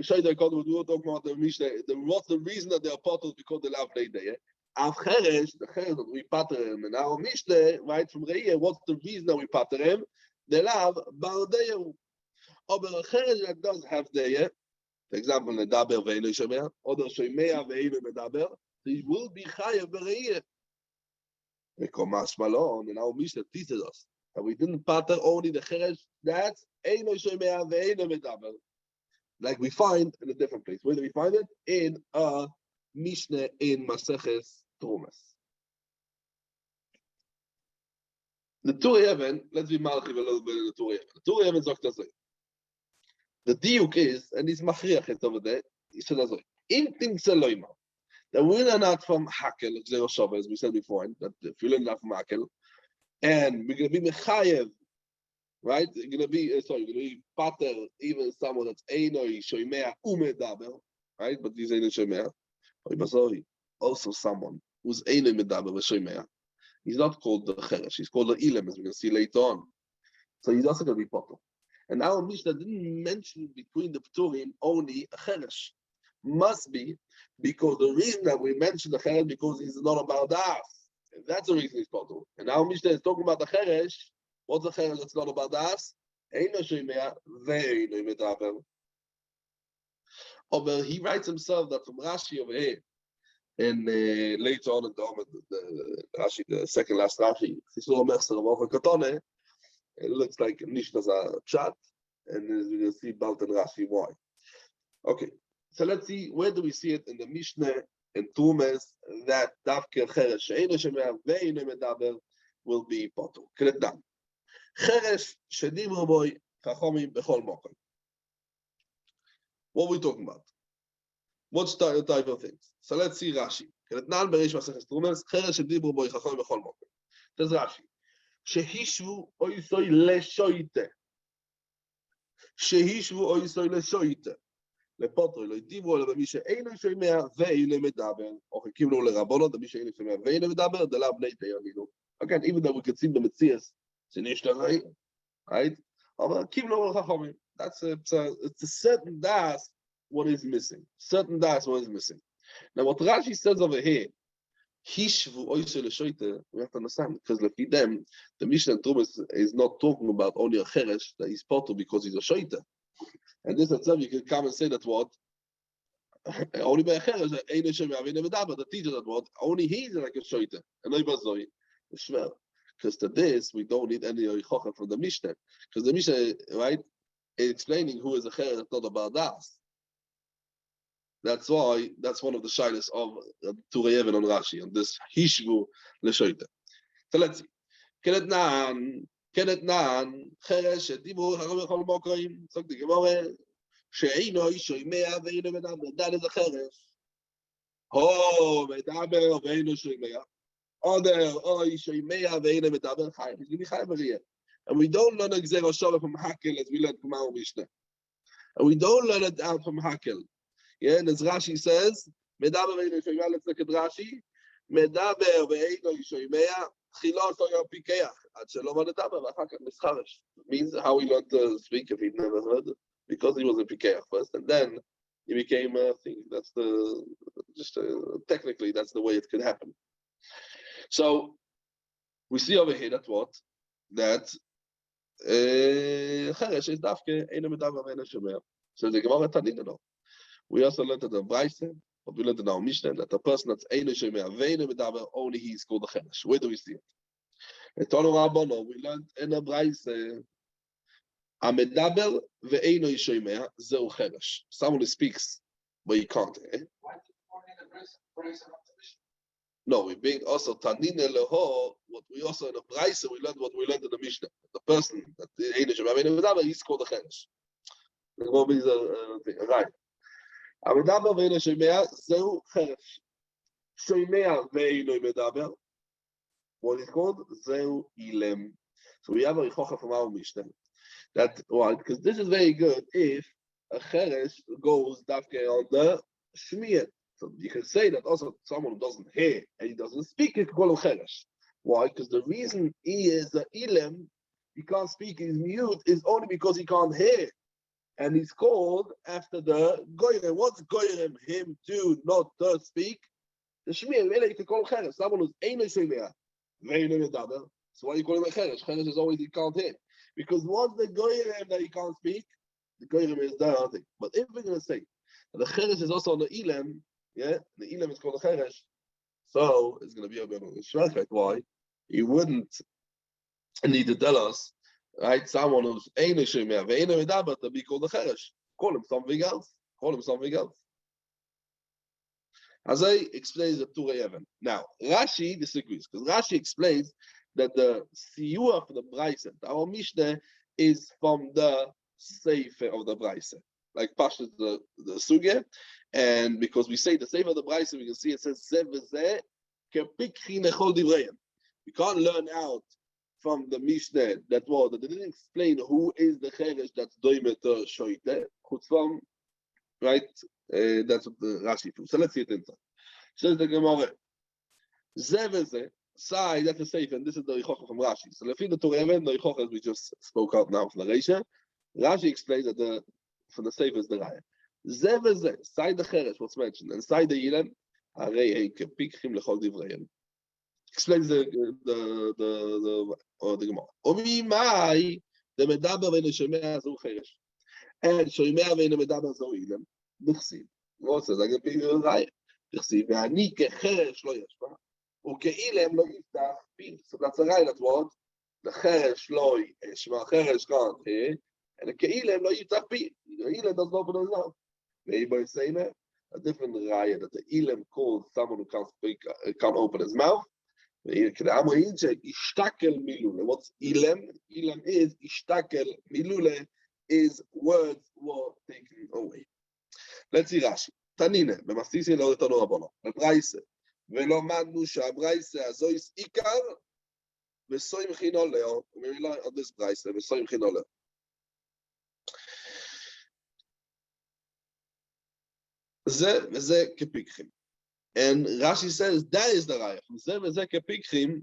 shoyte v'koton, we were talking about the Mishnah. What's the reason that they are potters? Because de la avnei deya. Av cheresh, the cheresh that we patter him, and our Mishnah, right from Re'eh, what's the reason that we patter him? De la bar deya. Aber a cheresh that does have deya, for example, medaber ve'eino shomea, or the shomea ve'eino medaber, he will be chayav b're'eh. And our Mishnah teaches us that we didn't patter only the cheresh that's eino shomea ve'eino medaber, like we find in a different place. Where do we find it? In a Mishnah in Masechet Trumas. The Turei Even, let's be malchiv a little bit in the Turei Even. The Turei Even sagt das so. The diuk is, and he's machriach it over there, he said das so. Im thinks a loima. That we learn out from hakel, as we said before, that if you learn out from hakel, and we're going to be mechayev, right? You're going to be pater, even someone that's einoi shoymea umedaber, right? But he's einoi shoymea. Also someone who's einoi medaber v'shoymea. He's not called the cheresh, he's called the ilem, as we're going to see later on. So he's also going to be pater. And our Mishnah didn't mention between the pturim only a cheresh. Must be because the reason that we mentioned the cheresh because he's not about das. That's the reason he's potter. And now Mishnah is talking about the cheresh. What's the cheresh that's not about das? Eino shoymea ve'eino medaber. But he writes himself that from Rashi over here, and later on in the Rashi, the second last Rashi, it looks like Mishnah's a chat, and we're going to see Balt and Rashi why. Okay. So let's see, where do we see it in the Mishnah and Tumas that Davke Cheresh She'eino Shomea Ve'eino Medaber will be potter. Kret down. Cheresh Shedibru Boi Chachomim Bechol Mokom. What are we talking about? What's the type of things? So let's see Rashi. Kret down Bereish Masechet Tumas Cheresh Shedibru Boi Chachomim Bechol Mokom. There's Rashi. Shehishvu Oisoi Leshoite. Shehishvu Oisoi Leshoite. לפוטר, לא ידיברו אלא במי שאינו שומע ואינו מדבר, או חיכים לו לרבונות, במי שאינו שומע ואינו מדבר, דלה בני תיאמינו. Again, even though we could see the Metzias, שנשתנה, right? אבל חיכים לו לחכמים. It's a certain das what is missing. Certain das what is missing. Now what Rashi says over here, Hishvu oishe leshoite, we have to understand, because lefi them, the Mishnah Trumas is not talking about only a cheresh that he's potter because he's a shoite. And this itself, you can come and say that what? Only by a cheresh, ein Hashem Yavin Medaber, the teacher that what? Only he's like a shoite. And no bazoi. Because to this, we don't need any oichocha from the Mishnah. Because the Mishnah, right, is explaining who is a cheresh that's not about das. That's why, that's one of the shyness of Turei Even on Rashi, on this Hishvu Leshoite. So let's see. Kenetnan, Cheresh, Dibu, Harom Echol Mokoim, Zog the Gemara, She'eino Shoymea Ve'eino Medaber, that is a Cheresh. Oh, Medaber Ve'eino Shoymea. Other, Shoymea Ve'eino Medaber, Chayim, he's going to be Chayim here. And we don't learn Gzera Shava from Hakel as we learned from our Mishnah. And we don't learn it out from Hakel. Yeah, and as Rashi says, Medaber Ve'eino Shoymea, let's look at Rashi. Medaber Ve'eino Shoymea, Chilot or Pikeach. Means how he learned to speak if he'd never heard it. Because he was a Pikeach first, and then He became a thing. That's technically that's the way it could happen. So we see over here that what that Cheresh is dafke ene medaber ve'ene shomer. So the Gemara Tanina no. We also learned that the Braise, but we learned in our Mishnah that the person that's ene shomer ve'ene medaber only he is called the Cheresh. Where do we see it? In Tonu Rabbono we learned in the Braise Amedaber ve'eno shomer zeu Cheresh. Someone who speaks but he can't. No, we bring also Tanina leho. What we also in the Braise we learned what we learned in the Mishnah. The person that the ene shomer ve'ene medaber he's called the Cheresh. The Gemara is a thing, right? המדבר ואינו שומע, זהו חרש. שומע ואינו מדבר, what is called, זהו אילם. So we have a richocha from our Mishnah. That, well, because this is very good if a cheresh goes dafke on the shmiyah. So you can say that also someone who doesn't hear and he doesn't speak, you can call him cheresh. Why? Because the reason he is a ilem, he can't speak, he's mute, is only because he can't hear. And he's called after the goyrem. What's goyrem? Him to not to speak. The shmir, really, you can call him cheresh. Someone who's ain't shmir, very medaber. So why you call him a cheresh? Cheresh is always he can't hear. Because once the goyrem that he can't speak, the goyrem is the other thing. But if we're going to say that the cheresh is also on the ilem, yeah, the ilem is called a cheresh, so it's going to be a bit of a shmir. Why? He wouldn't need to tell us. Right, someone who's ain't shemia, ve'ain't medaber to be called a cheresh. Call him something else. Call him something else. Azay explains the Turei Even. Now, Rashi disagrees because Rashi explains that the siyua for the Braise, our Mishnah, is from the Sefer of the Braise, like Pashas the Sugya, and because we say the Sefer of the Braise, we can see it says Zev v'zeh kepikchi nechol divrayim. We can't learn out from the Mishnah that they didn't explain who is the cheresh that's doimet shoite. Chutzvam, right? That's what the Rashi proves. So let's see it inside. Says the Gemara, Zeveze, Sai, that's a safe, and this is the Richocha from Rashi. So lefi the Turei Even, the Richocha as we just spoke out now from the Reisha, Rashi explains that from the safe is the Raya. Zeveze, Sai the cheresh, what's mentioned, and Sai the Yilem, Harei ein kepikhim lechol divrayim. Explains the Gemara. Omi mai the medaber ve'eno shomea zeu cheresh, and shomea ve'eno medaber zeu ilem. D'chsiv. What says? I can be right. D'chsiv ve'ani kecheresh lo yeshma, ukeilem lo yiftach pi. So that's a right. That's what the cheresh lo yeshma. Cheresh can't hear, and the keilem lo yiftach pi. The ilem doesn't open his mouth. Maybe saying that a different raya that the ilem calls someone who can't speak, can't open his mouth. What's ilem? Ilem is ishtakel. Milule is words were taken away. Let's see Rashi. Tanine, במסתיסי לא נתנו רבנו. בברייסה. ולא מדנו שהברייסה הזויס עיקר וסוים חינו לאו. ומילה עוד this ברייסה וסוים חינו לאו. זה וזה כפיקחים. And Rashi says that is the raya. זה וזה כפיקחים,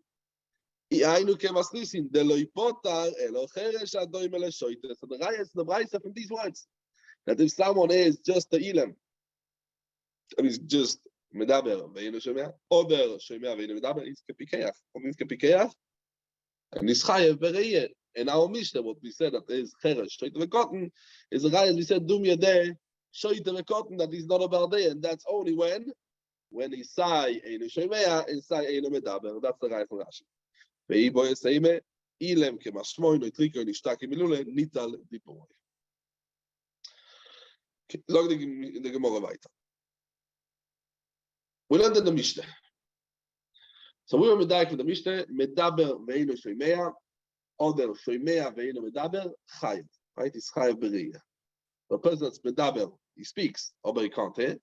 היינו כמסניסים, דלא יפוטר אלו חרש הדוים אלה שויטה. So the raya is the brayse from these words. That if someone is just the ilam, I mean just medaber ve'ino shomea, oder shomea ve'ino medaber, is kepikeach. What means kepikeach? And is chayev bereiyeh. In our Mishnah, what we said that is cheresh, shoyte ve'kotten, is a raya as we said, dum yadeh, shoyte ve'kotten, that is not about there, and that's only when he say eino shomea and say eino medaber. That's the raya from Rashi. Ve'ibo yeseime, ilem kemashmoy no itriko nishtaki milule nital diporoi. Sag the Gemara weiter. We learned in the Mishnah. So we were medayek with the Mishnah, medaber ve'ino shomea, oder shomea ve'ino medaber, chayev. Right? It's chayev bereiyeh. The person that's medaber, he speaks, but he can't hear.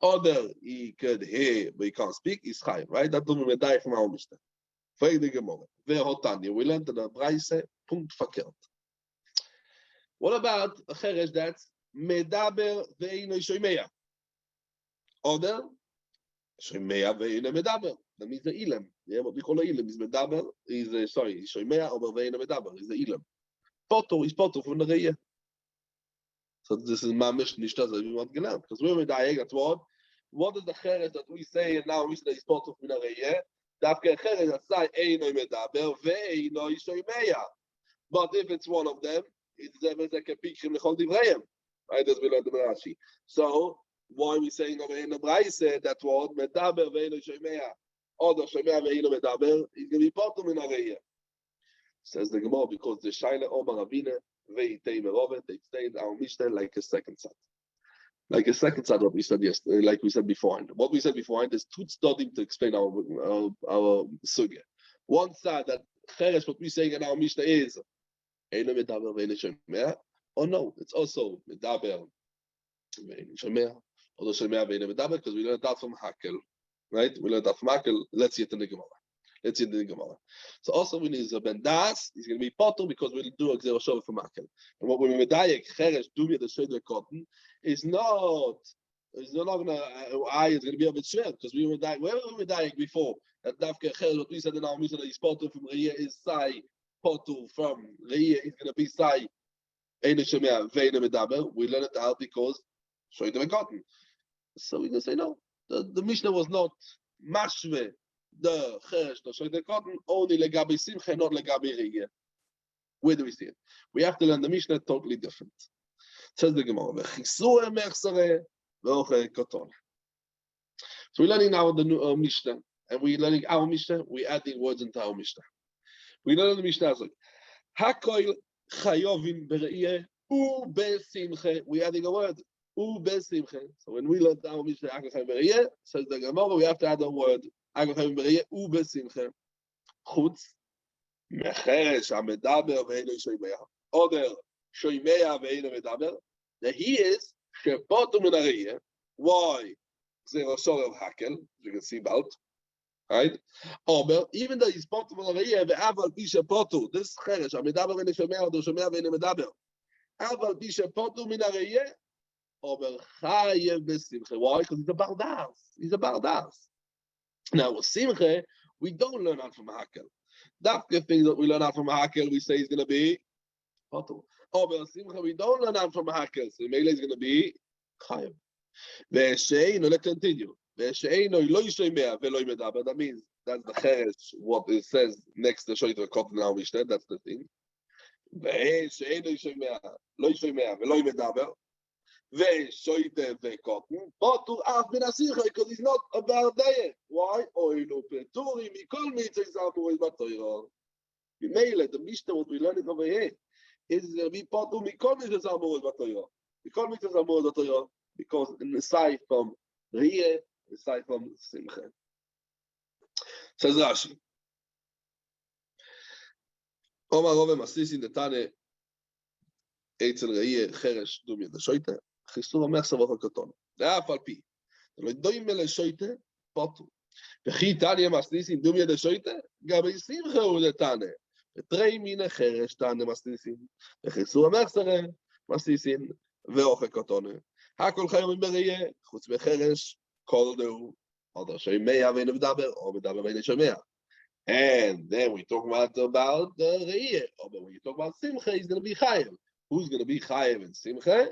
Oder he could hear, but he can't speak, he's chayev. Right? That's what we medayek from our Mishnah. Frag the Gemara. Ve'hotanya. We learned in the Braise, punkt verkehrt. What about a cheresh that's medaber ve'ino shomea? Oder shomea ve'ino medaber. That means the ilam. Yeah, what we call the ilam is medaber. Is shomea over ve'ino medaber. Is the ilam. Poto is poto from the reiyeh. So this is mamish nishta that we want to learn. Because we're medayek, that's what is the cheres that we say and now we say is part of minareye? Dafke cheres that say eino medaber ve'eino yishomeya. But if it's one of them, it's like a picture lechol divrayim. Right, as we learned the Rashi. So why are we saying over in the Braise that word medaber ve'eino yishomeya? Or the shomeya ve'eino medaber is going to be part of minareye. Says the Gemara because the Shaila Omar Avina ve'itei merovet they stayed our Mishnah like a second side. Like a second side, what we said yesterday, like we said beforehand. What we said beforehand is two studying to explain our sugya. One side that cheresh, what we saying in our Mishnah is eino medaber ve'eino shomea, or no, it's also medaber ve'eino shomea, or the shomea ve'eino medaber, because we learned that from Hakel, right? We learned that from Hakel. Let's see it in the Gemara. Let's see it in the Gemara. So also when he's a ben das, he's going to be potter because we'll do a gzera shova from Hakel. And what we medayek cheresh dumya the sheder cotton is not going to it's going to be a bit shver because we were medayek. Where were we medayek before that dafke cheresh? What we said in our Mishnah is potter from Riyah is sai potter from Riyah is going to be sai eino shemea ve'eino medaber. We learn it out because sheder cotton. So we're going to say no. The Mishnah was not mashve. The cheresh, the sheder cotton, only legabi simcha, not legabi riyah. Where do we see it? We have to learn the Mishnah totally different. Says the Gemara, v'chisur mechsare v'oche koton. So we're learning now the Mishnah, and we're learning our Mishnah. We're adding words into our Mishnah. We learn the Mishnah as like hakoil chayovim beriyah u besimcha. We're adding a word u besimcha. So when we learn our Mishnah hakoil chayovim beriyah, says the Gemara, we have to add a word. חוץ מחרש המדבר ואינו שומע, oder שומע ואינו מדבר, that he is שפוטו מן הראייה. Why? זה ראשו of Hakel, you can see about, right? Aber even though he's פוטו מן הראייה, ואף על פי שפוטו, this חרש המדבר ואינו שומע, oder שומע ואינו מדבר, אף על פי שפוטו מן הראייה, aber חייב בשמחה. Why? Because he's a bardas. He's a bardas. Now, with Simcha, we don't learn out from Hakel. That's the thing that we learn out from Hakel, we say is going to be Potter. Oh, but Simcha, we don't learn out from Hakel, so Mele is going to be Chayav. Let's continue. That means that's the Cheresh, what it says next to Shoyt Kotten now Mishnah, that's the thing. Veshoite vekotten, potur af min asicha, because he's not about diet. Why? Oilu peturi mikol mitzvah zamuris batoiro. B'meile, the Mishnah what we learning over here is going to be potur mikol mitzvah zamuris batoiro. Mikol mitzvah zamuris batoiro, because in the side from Riyeh, the side from Simcha. Says Rashi. Omar Rove Masisi Netane Eitzel Riyeh Cheresh Dumya Deshoite. חיסור המחסר והחוקתון. ואף על פי. לא דוים אלה שויטה, פוטו. וכי תניה מסניסים דומיה דשויטה, גם שמחה הוא לתניה. ותרי מין החרש תניה מסניסים. וחיסור המחסר מסניסים והחוקתון. הכל חיים בראייה, חוץ מחרש, כל דהו. עוד שומע ואינו מדבר, או מדבר ואינו שומע. And then we talk about the ראייה. But when you talk about simcha, he's going to be chayev. Who's going to be chayev in simcha?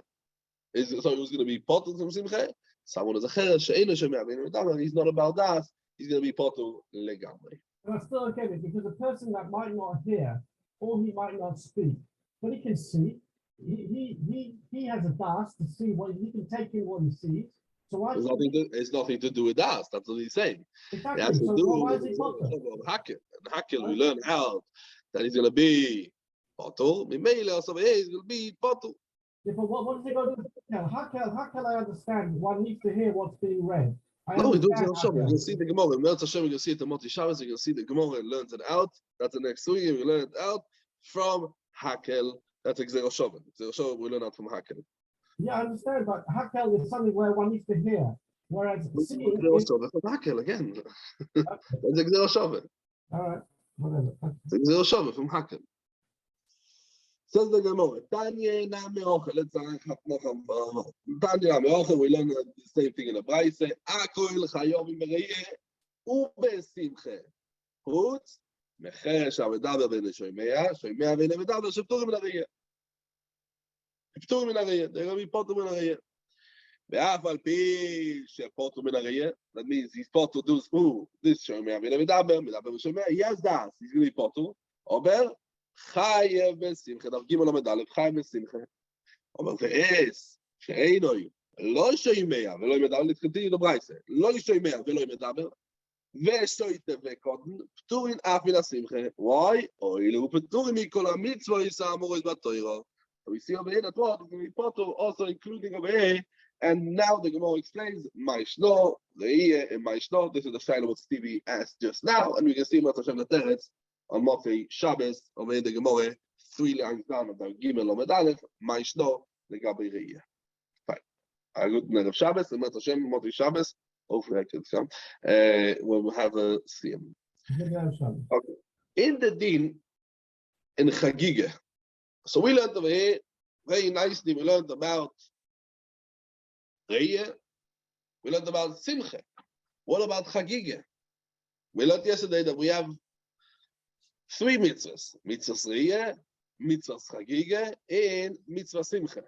Who's going to be potter from Simcha? Someone is a cheresh she'eino shomea ve'eino medaber. He's not about that. He's going to be potter legamri. And I still don't get it because a person that might not hear or he might not speak, but he can see. He has a das to see what he can take in what he sees. So why? It's nothing to do with that. That's what he's saying. Exactly. It has to so do why with is he potter? Hakel. And Hakel, we learn out that he's going to be potter. Mimele also he's going to be potter. Yeah, but what is he going to do? How can I understand? One needs to hear what's being read. No, we do it on Shabbat. You can see the Gemara. In Merz Hashem, you can see it in Moti Shabbos. You can see the Gemara and learns it out. That's the next sugya. We learn it out from Hakel. That's Gzera Shova. Gzera Shova we learn out from Hakel. Yeah, I understand, but Hakel is something where one needs to hear. Whereas seeing Gzera Shova from Hakel again. That's Gzera Shova. All right, whatever. It's Gzera Shova from Hakel. Says the Gemara, Tanya na meochel. Let's say Tanya na meochel. We learn the same thing in the Braise. Akoil chayovim beriyeh ubesimcha. Chutz mecheresh hamedaber ve'eino shomea, shomea ve'eino medaber shepturim beriyeh. פטור מן הראייה, they're going to be פטור מן הראייה. ואף על פי שפטור מן הראייה, that means he's פטור this שומע מדבר ושומע, yes, das, he's going to be פטור, אומר, חייב בשמחה, דף ג' למד א', חייב בשמחה. אומר, ואס, שאינוי, לא שומע ולא מדבר, להתחלתי לברייסה, לא שומע ולא מדבר, ושטויטה וקודן, פטורין אף מן השמחה. Why? אוי, הוא פטורין מכל המצווה יסאמורס בתורה. So we see over here that what is going to be potter, also including over here, and now the Gemara explains my shno, the ear and my shno. This is the shaila what Stevie asked just now, and we can see what Hashem the Teretz on Motzei Shabbos over here the Gemara 3 lines down about Gimel Lamed Aleph, my shno the Gabi Reiyah. Fine. A good night of Shabbos and Hashem Motzei Shabbos. Hopefully I can come. We'll have a siyum. Okay. In the din in Chagiga. So we learned over here, very nicely, we learned about Reiyah, we learned about Simcha. What about Chagiga? We learned yesterday that we have 3 mitzvahs. Mitzvahs Reiyah, mitzvahs Chagiga, and mitzvah Simcha.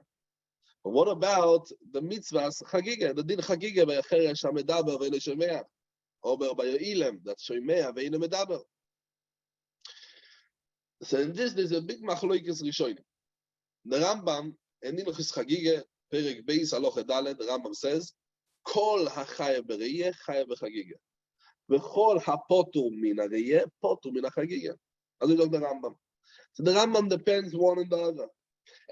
But what about the mitzvahs Chagiga? The din Chagiga, V'yacheresh ha'medaber v'eino shomea, or V'ya'ilem, that's shomea v'eino medaber. So in this, there's a big machloikes rishonim. The Rambam, in Hilchos Chagiga, Perek Beis Halacha Daled, the Rambam says, Kol hachayev bereiyah, chayev b'chagiga. V'chol hapotur min hareiyah, potur min hachagiga. As we look the Rambam. So the Rambam depends one on the other.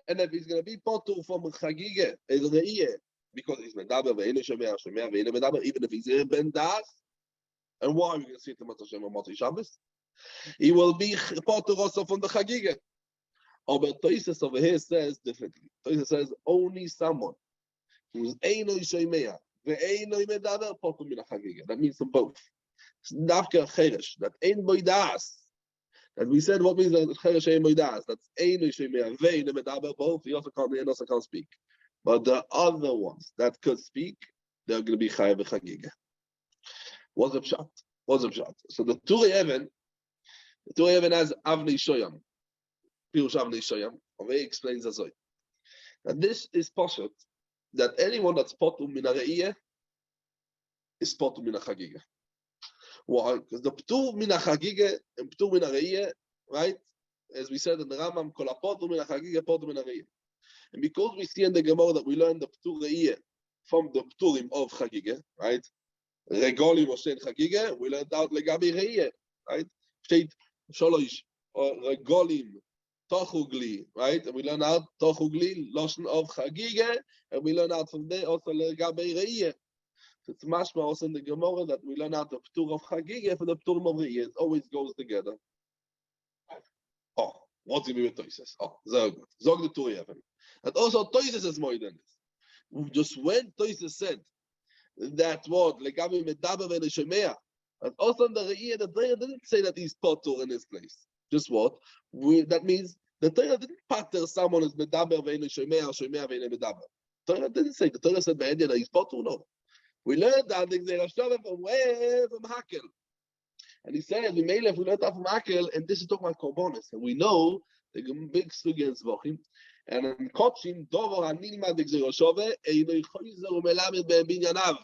And if he's going to be potur from chagiga, is reiyah, because he's medaber, ve'eino shomea, shomea, ve'eino medaber, even if he's ben das, and why are we going to see it in Hashem on Motzei Shabbos? He will be potter also from the Chagiga. But Tosis over here says differently. Tosis says only someone who's Eino Shomea, ve'eino medaber, potter min Chagiga. That means them both. Nafka Cheresh, that Ein Boidas. That we said what means that Cheresh Ein Boidas. That's Eino Shomea, ve'eino medaber, both. He also can't speak. But the other ones that could speak, they're going to be Chayev Chagiga. What's up shot? So the Turei Even has Avnei Shoyam. Pirush Avnei Shoyam. And he explains as well. Now this is poshut that anyone that's potur min hareiyah is potur min hachagiga. Why? Because the ptur min hachagiga and ptur min hareiyah, right? As we said in the Rambam, kol hapotur min hachagiga, potur min hareiyah. And because we see in the Gemara that we learn the ptur reiyah from the pturim of chagiga, right? Regolim or shein chagiga, we learned out legabi reiyah, right? State Sholosh or Regolim Tochugli, right? And we learn out Tochugli, Loshen of Chagiga, and we learn out from there also Legabe Reiyah. So it's mashma also in the Gemara that we learn out the Ptur of Chagiga for the Ptur of Reiyah. It always goes together. Oh, what's it with Toises? Oh, very good. Zog the Turei Even. And also Toises is more than this. Just when Toises said that word, Legabe Medaber ve'eino shomea, and also in the Reiyah, the Torah didn't say that he's potter in his place. Just what? That means the Torah didn't patter someone as medaber ve'eino shomea or shomea ve'eino medaber. The Torah didn't say. The Torah said be'edia that he's potter. No. We learned that the Gzeirah from where? From Hakel. And he said, we learned that from Hakel, and this is talking about korbanos. And we know the big sugi and zvochim. And in Kotshim, dover anilma the Gzeirah Shaveh, eino yichoyzer u'melamed be'binyanav.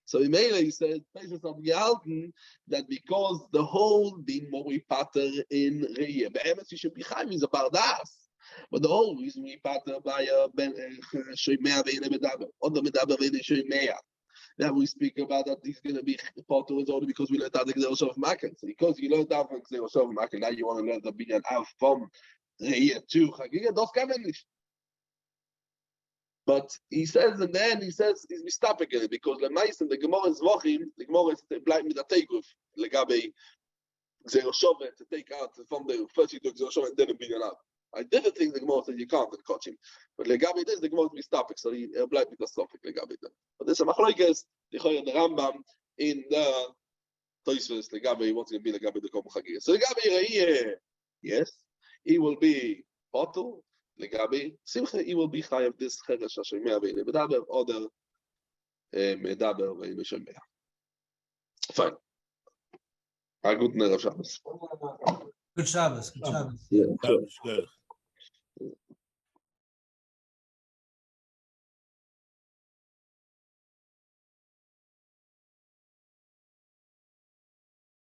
So Imela, he said, that because the whole din what we patter in Reiyah, be'emes you should be chayv is about das. But the whole reason we patter by shomea ve'eino medaber, or the medaber ve'eino shomea, that we speak about that he's going to be patter is only because we learned out the Gzeirah Shaveh Makel. So because you learned out from Gzeirah Shaveh Makel, now you want to learn the binyan av from Reiyah to Chagiga, das kann man nicht. But he says, and then he says, he's mistaken it because the mice and the Gemara is Zvachim, the Gemara is blind with a takeoff, Legabe Gzeirah Shaveh, to take out from the first you do Gzeirah Shaveh and then be an out. I didn't think the Gemara said you can't catch him. But Legabe this, the Gemara is mistaken, so he blind with a suffix, Legabe that. But there's a machloikes, the Rambam in the Toisves, Legabe, what's going to be Legabe the Kom Chagiga. So Legabe Reiyah, yes, he will be potter. Legabe Simcha, he will be chayav this cheresh hashomea ve'eino medaber, or the medaber ve'eino shomea. Fine. A good night of Shabbos. Good Shabbos. Yeah, That was good.